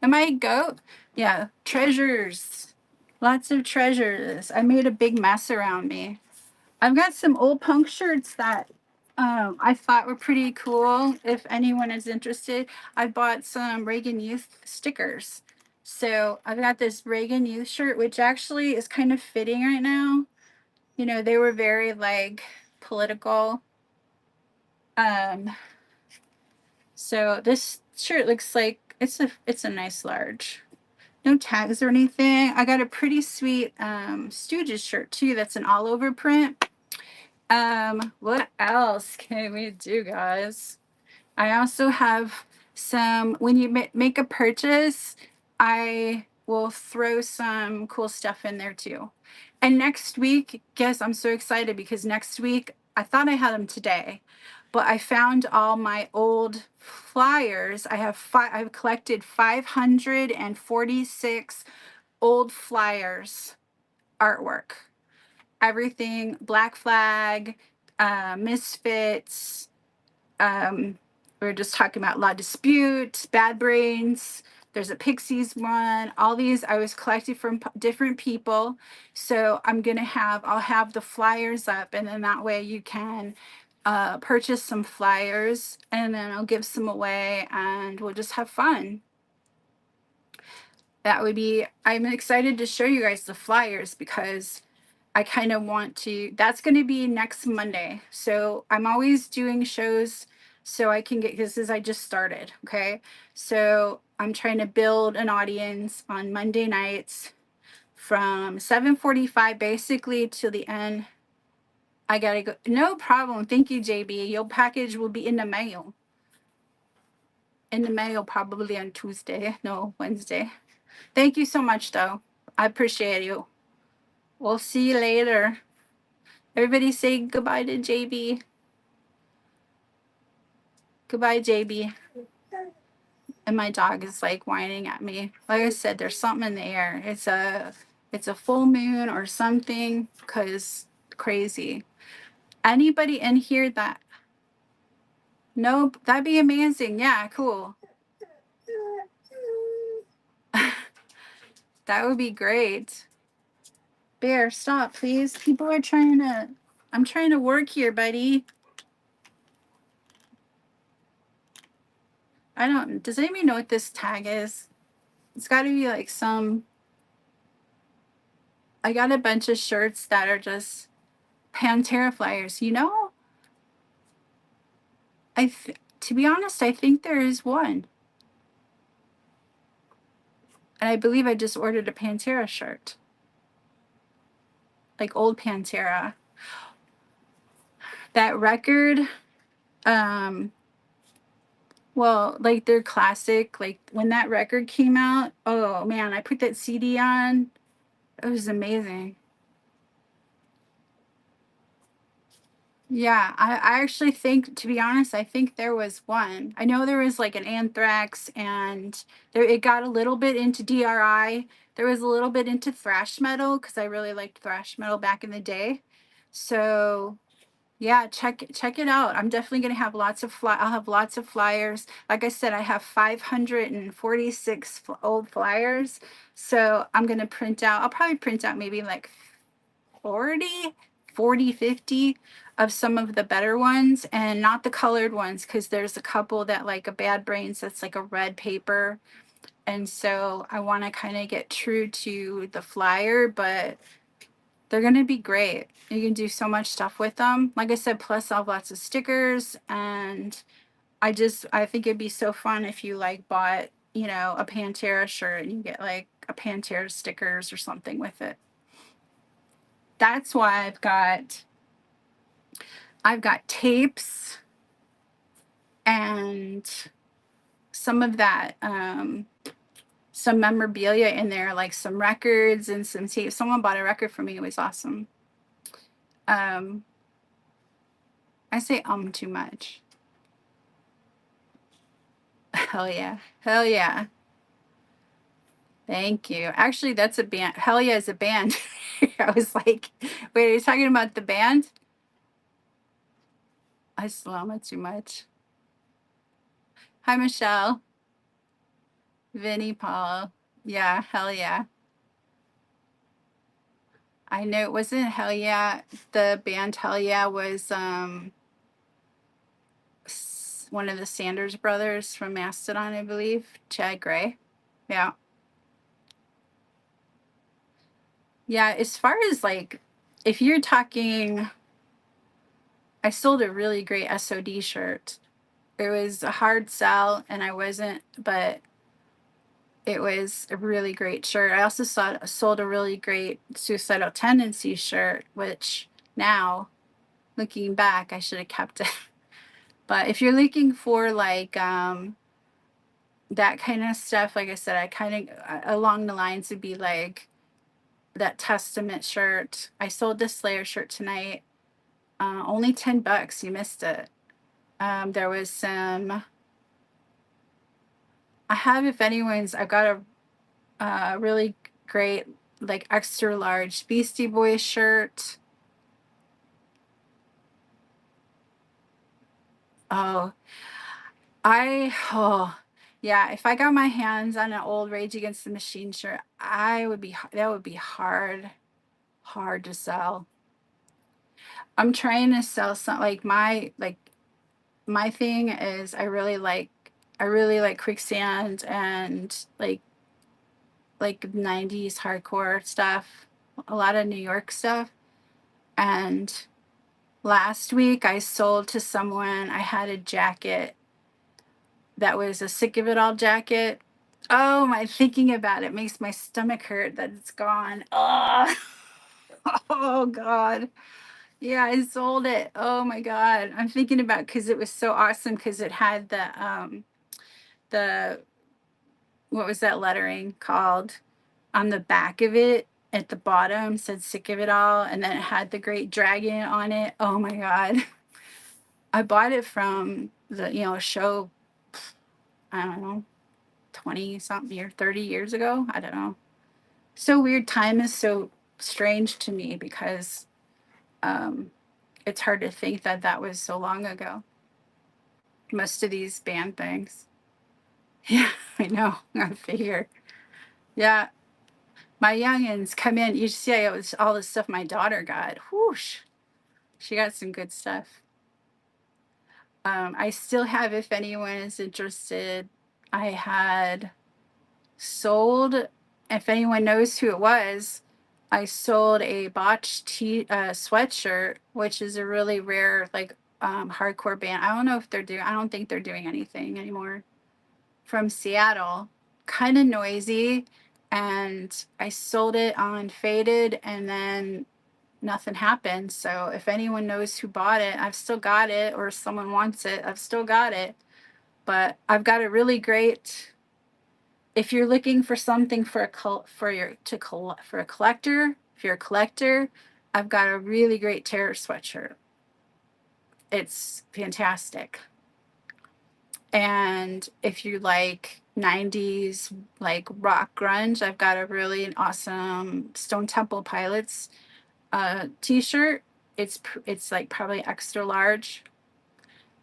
Am I a goat? Yeah. Treasures. Lots of treasures. I made a big mess around me. I've got some old punk shirts that I thought were pretty cool. If anyone is interested, I bought some Reagan Youth stickers. So I've got this Reagan Youth shirt, which actually is kind of fitting right now. They were very like political. So this shirt looks like it's a nice large. No tags or anything. I got a pretty sweet Stooges shirt too. That's an all over print. What else can we do, guys? I also have some, when you make a purchase, I will throw some cool stuff in there too. And next week, guess I'm so excited because next week, I thought I had them today, but I found all my old flyers. I've collected 546 old flyers artwork. Everything, Black Flag, Misfits, we were just talking about La Dispute, Bad Brains. There's a Pixies one. All these I was collecting from different people. So I'll have the flyers up, and then that way you can purchase some flyers, and then I'll give some away, and we'll just have fun. I'm excited to show you guys the flyers because I kind of want to, that's going to be next Monday. So I'm always doing shows so I can get, because I just started. Okay. So I'm trying to build an audience on Monday nights from 7:45 basically to the end. I got to go. No problem. Thank you, JB. Your package will be in the mail. In the mail probably on Tuesday. No, Wednesday. Thank you so much though. I appreciate you. We'll see you later. Everybody say goodbye to JB. Goodbye, JB. and my dog is like whining at me. Like I said, there's something in the air. It's a full moon or something, because crazy. Anybody in here that, nope, that'd be amazing. Yeah, cool. That would be great. Bear, stop, please. People are trying to, I'm trying to work here, buddy. I don't, does anybody know what this tag is? It's got to be like some, I got a bunch of shirts that are just Pantera flyers. You know, to be honest, I think there is one. And I believe I just ordered a Pantera shirt. Like old Pantera. That record, um, well, like their classic, like when that record came out, oh man, I put that CD on. It was amazing. Yeah, I actually think, to be honest, I think there was one. I know there was like an Anthrax, and there it got a little bit into DRI. There was a little bit into thrash metal because I really liked thrash metal back in the day. So yeah, check it out. I'm definitely gonna have lots of I'll have lots of flyers. Like I said, I have 546 old flyers. So I'm gonna print out. I'll probably print out maybe like 40, 40, 50 of some of the better ones, and not the colored ones, because there's a couple that like a Bad Brains that's like a red paper. And so I want to kind of get true to the flyer, but they're going to be great. You can do so much stuff with them. Like I said, plus I'll have lots of stickers, and I think it'd be so fun if you like bought, you know, a Pantera shirt and you get like a Pantera stickers or something with it. That's why I've got tapes and some of that, some memorabilia in there, like some records and some tapes. Someone bought a record for me. It was awesome. Um, I say too much. Hell yeah. Hell yeah. Thank you. Actually, that's a band. Hell yeah is a band. I was like, wait, are you talking about the band? I slam it too much. Hi, Michelle. Vinnie Paul. Yeah, hell yeah. I know it wasn't Hell Yeah. The band Hell Yeah was one of the Sanders brothers from Mastodon, I believe. Chad Gray. Yeah. Yeah, as far as like, if you're talking, I sold a really great SOD shirt. It was a hard sell, and I wasn't, but it was a really great shirt. I also sold a really great Suicidal Tendencies shirt, which now, looking back, I should have kept it. But if you're looking for like that kind of stuff, like I said, I kind of along the lines would be like that Testament shirt. I sold this Slayer shirt tonight. Only $10. You missed it. There was some. I have, if anyone's, I've got a really great like extra large Beastie Boys shirt. Oh, oh yeah. If I got my hands on an old Rage Against the Machine shirt, that would be hard to sell. I'm trying to sell some, like my thing is I really like Quicksand and like 90's hardcore stuff, a lot of New York stuff. And last week I sold to someone, I had a jacket that was a Sick of It All jacket. Oh, my thinking about it makes my stomach hurt that it's gone. Oh, oh God. Yeah, I sold it. Oh my God. I'm thinking about, because it was so awesome, because it had the what was that lettering called on the back of it, at the bottom said Sick of It All, and then it had the Great Dragon on it. Oh my God. I bought it from the, show, I don't know, 20 something or 30 years ago. I don't know. So weird. Time is so strange to me because um, it's hard to think that that was so long ago. Most of these band things. Yeah, I know. I figure. Yeah, my youngins come in. You see, it was all the stuff my daughter got. Whoosh. She got some good stuff. I still have, if anyone is interested, I had sold, if anyone knows who it was, I sold a botched sweatshirt, which is a really rare, like, hardcore band. I don't know if they're doing, I don't think they're doing anything anymore. From Seattle, kind of noisy. And I sold it on Faded, and then nothing happened. So if anyone knows who bought it, I've still got it, or someone wants it, I've still got it. But I've got a really great, if you're looking for something for for a collector, if you're a collector, I've got a really great terror sweatshirt. It's fantastic. And if you like 90's like rock grunge, I've got a really awesome Stone Temple Pilots t-shirt. It's like probably extra large.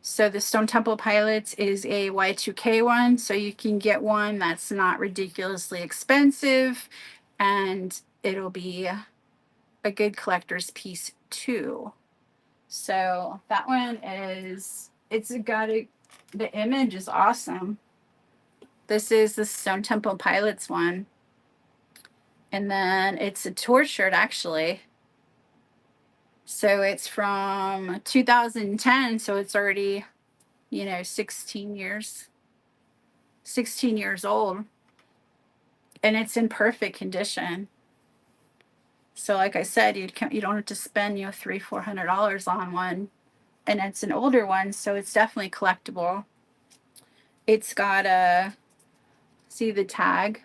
So the Stone Temple Pilots is a Y2K one, so you can get one that's not ridiculously expensive, and it'll be a good collector's piece too. So that one is, it's got a, the image is awesome. This is the Stone Temple Pilots one. And then it's a tour shirt actually. So it's from 2010, so it's already, 16 years old, and it's in perfect condition. So like I said, you don't have to spend, $300-400 on one, and it's an older one, so it's definitely collectible. It's got a, see the tag.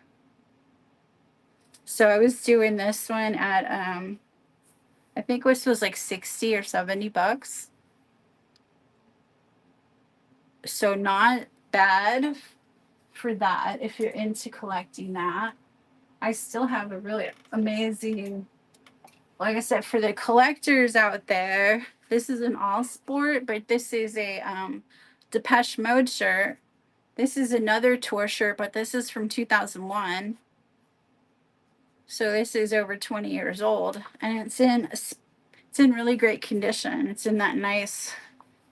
So I was doing this one at I think this was like 60 or 70 bucks. So not bad for that if you're into collecting that. I still have a really amazing, like I said, for the collectors out there, this is an all sport, but this is a Depeche Mode shirt. This is another tour shirt, but this is from 2001. So this is over 20 years old, and it's in really great condition. It's in that nice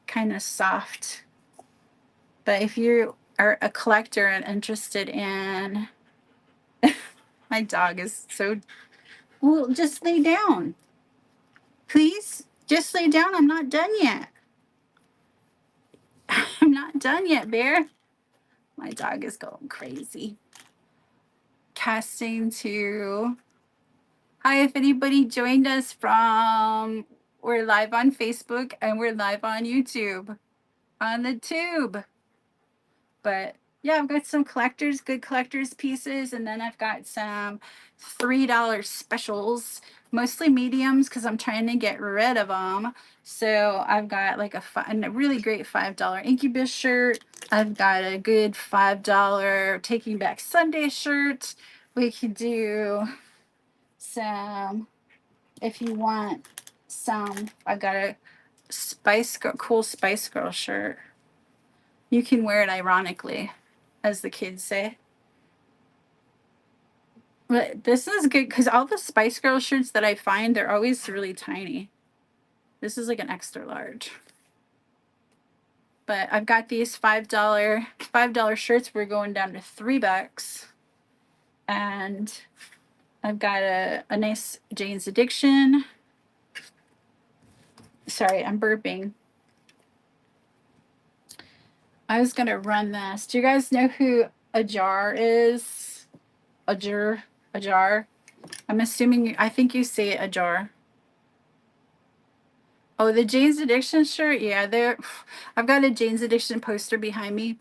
kind of soft. But if you are a collector and interested in, my dog is so, well, just lay down. Please, just lay down. I'm not done yet. I'm not done yet, Bear. My dog is going crazy. Casting to, hi, if anybody joined us from, we're live on Facebook and we're live on YouTube, on the tube. But yeah, I've got some good collectors pieces, and then I've got some $3 specials, mostly mediums because I'm trying to get rid of them. So I've got like a really great $5 Incubus shirt. I've got a good $5 Taking Back Sunday shirt. We could do some, if you want some, I've got a cool Spice Girl shirt. You can wear it ironically, as the kids say. But this is good because all the Spice Girl shirts that I find, they're always really tiny. This is like an extra large. But I've got these $5 shirts. We're going down to $3. And I've got a nice Jane's Addiction. Sorry, I'm burping. I was gonna run this. Do you guys know who Ajar is? Ajar. I'm assuming, I think you say Ajar. Oh, the Jane's Addiction shirt? Yeah, I've got a Jane's Addiction poster behind me.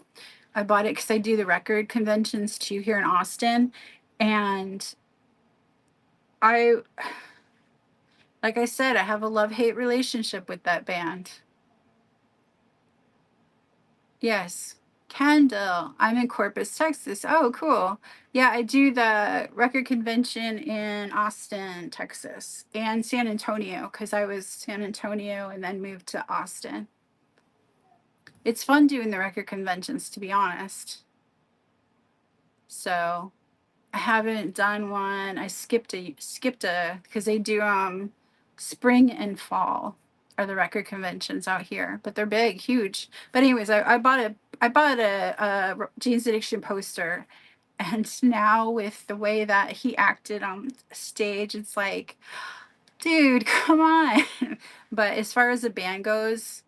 I bought it because I do the record conventions too here in Austin. And I, like I said, I have a love-hate relationship with that band. Yes. Kendall, I'm in Corpus, Texas. Oh, cool. Yeah, I do the record convention in Austin, Texas, and San Antonio because I was San Antonio and then moved to Austin. It's fun doing the record conventions, to be honest. So I haven't done one. I skipped a because they do spring and fall are the record conventions out here, but they're big, huge. But anyways, I bought a Jane's Addiction poster, and now with the way that he acted on stage, it's like, dude, come on. But as far as the band goes,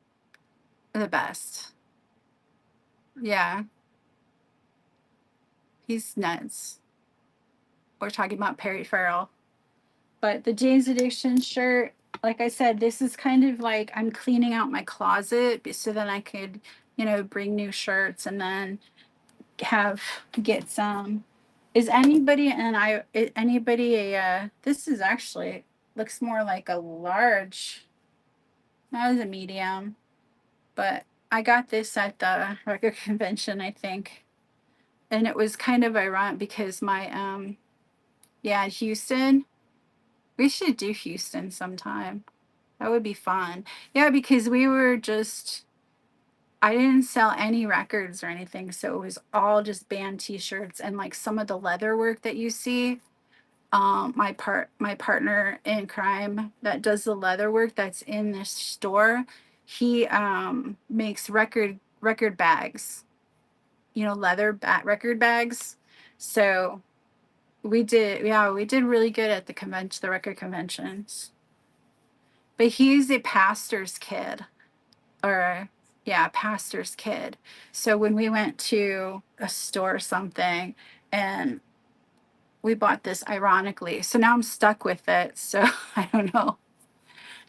the best. Yeah, he's nuts. We're talking about Perry Farrell. But the Jane's Addiction shirt, like I said, this is kind of like I'm cleaning out my closet so then I could, bring new shirts and then have get some. Is anybody this is actually looks more like a large. That was a medium, but I got this at the record convention, I think. And it was kind of ironic because my yeah, Houston. We should do Houston sometime. That would be fun. Yeah, because I didn't sell any records or anything, so it was all just band t-shirts and like some of the leather work that you see. My partner in crime that does the leather work that's in this store, he makes record bags, record bags. So we did really good at the record conventions. But he's a pastor's kid, or yeah, pastor's kid. So when we went to a store or something, and we bought this ironically, so now I'm stuck with it. So I don't know.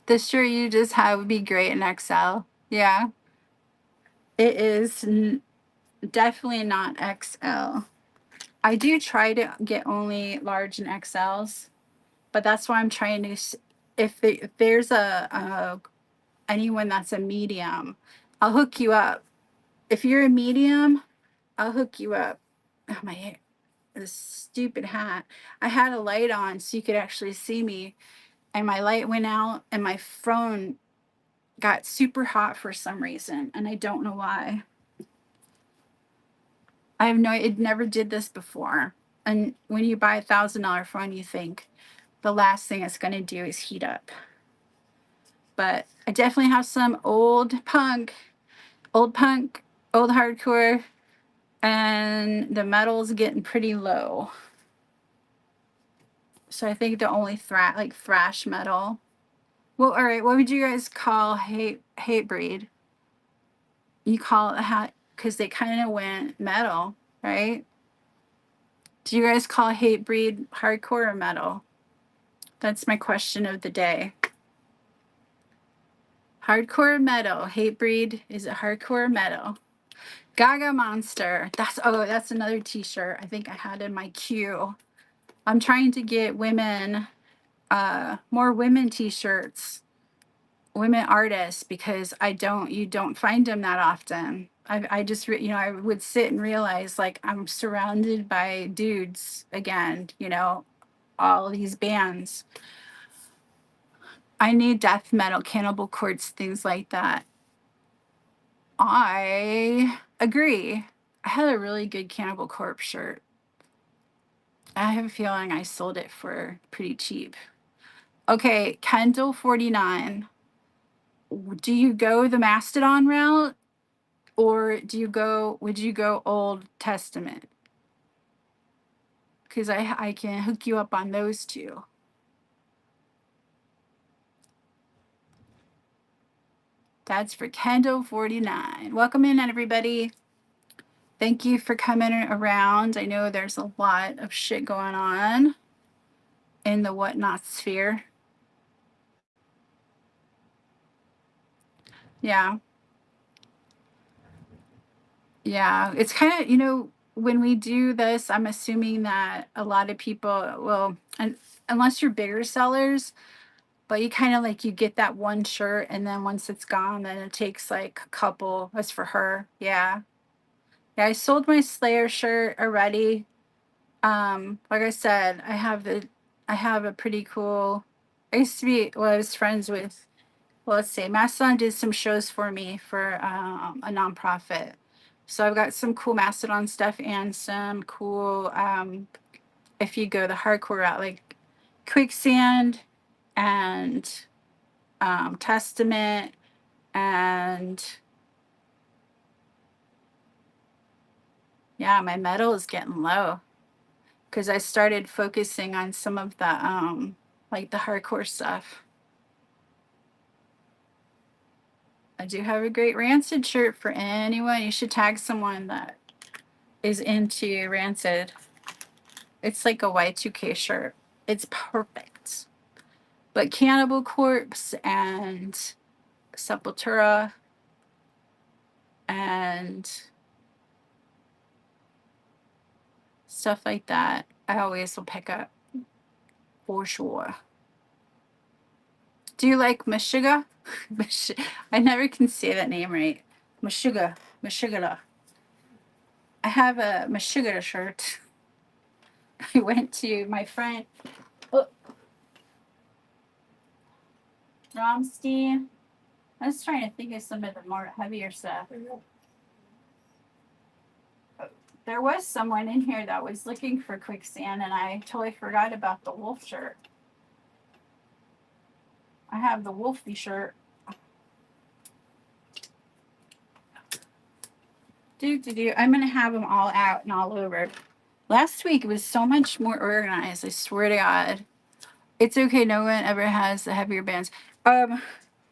The shirt you just had would be great in XL. Yeah, it is definitely not XL. I do try to get only large and XLs, but that's why I'm trying to. If there's a anyone that's a medium, I'll hook you up. If you're a medium, I'll hook you up. Oh, my hair, this stupid hat. I had a light on so you could actually see me, and my light went out, and my phone got super hot for some reason, and I don't know why. It never did this before. And when you buy $1,000 phone, you think the last thing it's going to do is heat up. But I definitely have some old punk, old hardcore, and the metal's getting pretty low. So I think the only thrash metal. Well, all right. What would you guys call hate breed? You call it because they kind of went metal, right? Do you guys call hate breed hardcore or metal? That's my question of the day. Hardcore or metal? Hate breed, is it hardcore or metal? Gaga Monster. That's another t-shirt I think I had in my queue. I'm trying to get more women t-shirts, women artists, because you don't find them that often. I just I would sit and realize like I'm surrounded by dudes again, all these bands. I need death metal, Cannibal Corpse, things like that. I agree. I had a really good Cannibal Corpse shirt. I have a feeling I sold it for pretty cheap. Okay, Kendall 49. Do you go the Mastodon route, or would you go Old Testament? Because I can hook you up on those two. That's for Kendall 49. Welcome in, everybody. Thank you for coming around. I know there's a lot of shit going on in the whatnot sphere. Yeah. Yeah. It's kind of, when we do this, I'm assuming that a lot of people will, and unless you're bigger sellers, but you kind of like you get that one shirt, and then once it's gone, then it takes like a couple. That's for her. Yeah. Yeah, I sold my Slayer shirt already. Like I said, I have a pretty cool. I used to be, well, I was friends with, well, let's say Mastodon did some shows for me for a nonprofit. So I've got some cool Mastodon stuff and some cool, if you go the hardcore route, like Quicksand and Testament and yeah, my metal is getting low because I started focusing on some of the like the hardcore stuff. I do have a great Rancid shirt for anyone. You should tag someone that is into Rancid. It's like a Y2K shirt. It's perfect. But Cannibal Corpse and Sepultura and stuff like that, I always will pick up for sure. Do you like Meshuggah? I never can say that name right. Meshuggah. Meshuggah. I have a Meshuggah shirt. I went to my friend Romstein. I was trying to think of some of the more heavier stuff. There was someone in here that was looking for Quicksand, and I totally forgot about the wolf shirt. I have the Wolfie shirt. I'm going to have them all out and all over. Last week was so much more organized. I swear to God. It's okay. No one ever has the heavier bands. I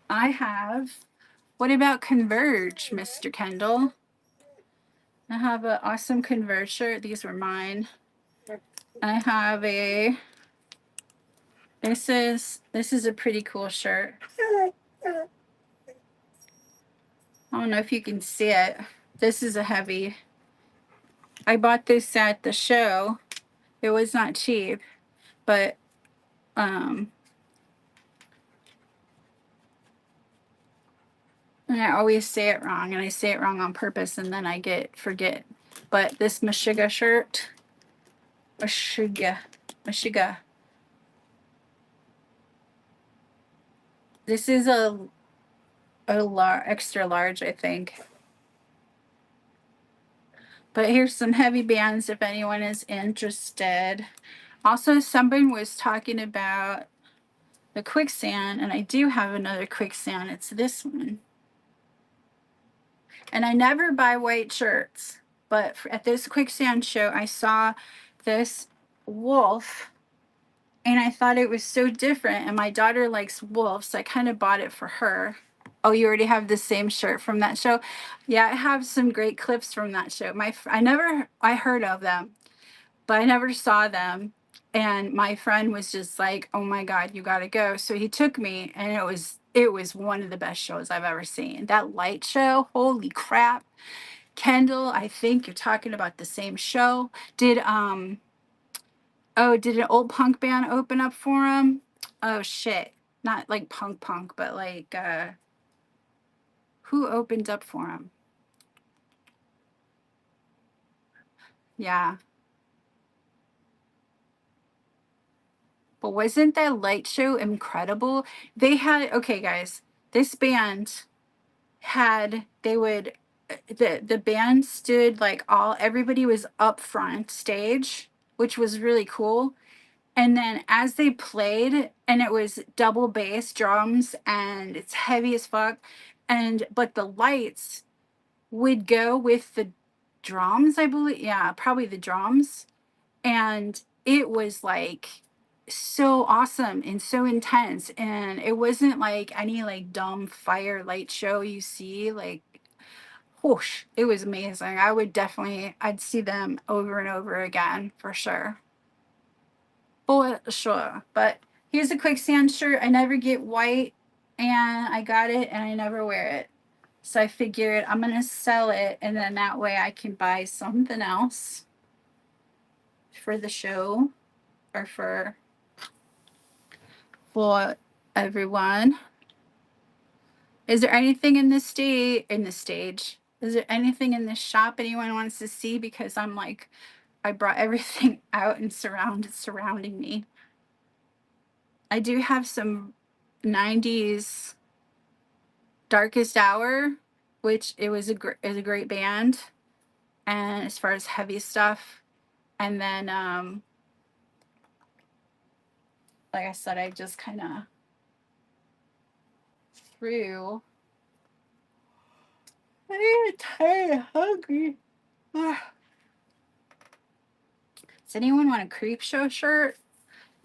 have. What about Converge, Mr. Kendall? I have an awesome Converge shirt. These were mine. I have a. This is a pretty cool shirt. I don't know if you can see it. This is a heavy. I bought this at the show. It was not cheap, but and I always say it wrong, and I say it wrong on purpose, and then I forget. But this Meshuggah shirt, Meshuggah. This is a extra large, I think. But here's some heavy bands if anyone is interested. Also, someone was talking about the Quicksand, and I do have another Quicksand. It's this one. And I never buy white shirts, but at this Quicksand show, I saw this wolf, and I thought it was so different. And my daughter likes wolves, so I kind of bought it for her. Oh, you already have the same shirt from that show? Yeah, I have some great clips from that show. I heard of them, but I never saw them. And my friend was just like, "Oh my God, you got to go." So he took me, and it was one of the best shows I've ever seen. That light show, holy crap. Kendall, I think you're talking about the same show. Did an old punk band open up for him? Oh shit. Not like punk, but like who opened up for him? Yeah. But wasn't that light show incredible? They had, okay guys, this band had they would the band stood like everybody was up front stage, which was really cool. And then as they played, and it was double bass drums and it's heavy as fuck, but the lights would go with the drums, I believe. Yeah, probably the drums. And it was like so awesome and so intense. And it wasn't like any like dumb fire light show you see. Like, whoosh, it was amazing. I'd see them over and over again for sure. For sure. But here's a Quicksand shirt. I never get white, and I got it and I never wear it. So I figured I'm going to sell it, and then that way I can buy something else for the show or for everyone. Is there anything in this stage? Is there anything in this shop anyone wants to see? Because I'm like, I brought everything out and surrounding me. I do have some 90's Darkest Hour, which it was is a great band. And as far as heavy stuff, and then like I said, I just kind of threw. I'm tired and hungry. Does anyone want a creep show shirt?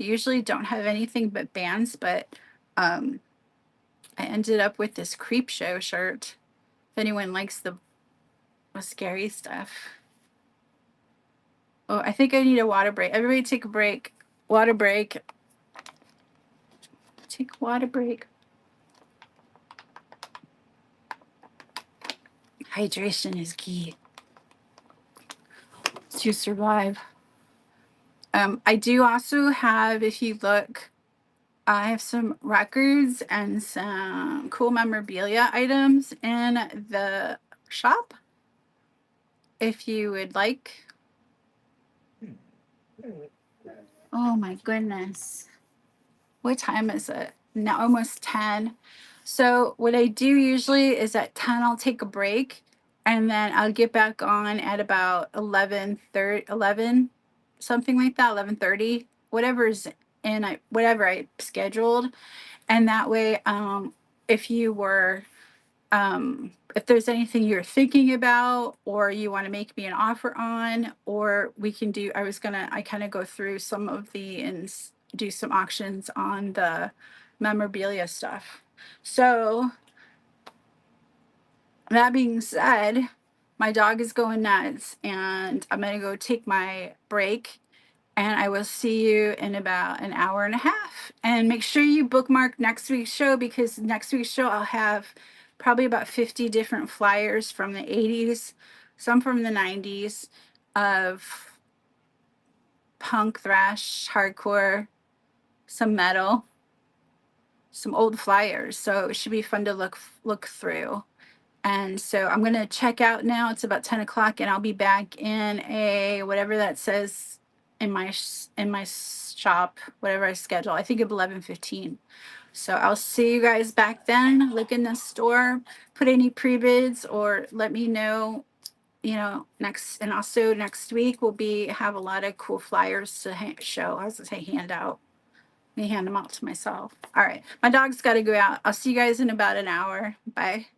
I usually don't have anything but bands, but I ended up with this creep show shirt. If anyone likes the scary stuff. Oh, I think I need a water break. Everybody take a break. Water break. Take water break. Hydration is key to survive. I do also have, if you look, I have some records and some cool memorabilia items in the shop. If you would like. Oh my goodness. What time is it? Now almost 10. So what I do usually is at 10 I'll take a break and then I'll get back on at about 11 something like that, 11:30, whatever's in whatever I scheduled. And that way if you were if there's anything you're thinking about or you want to make me an offer on, or we can do, I kind of go through some of the and do some auctions on the memorabilia stuff. So that being said, my dog is going nuts and I'm going to go take my break. And I will see you in about an hour and a half. And make sure you bookmark next week's show, because next week's show I'll have probably about 50 different flyers from the 80's, some from the 90's, of punk, thrash, hardcore, some metal, some old flyers. So it should be fun to look through. And so I'm going to check out now. It's about 10 o'clock and I'll be back in a, whatever that says in my shop, whatever I schedule. I think of 11:15. So I'll see you guys back then. Look in the store, put any pre-bids or let me know, next. And also next week we'll have a lot of cool flyers to show. I was going to say hand out. Let me hand them out to myself. All right. My dog's got to go out. I'll see you guys in about an hour. Bye.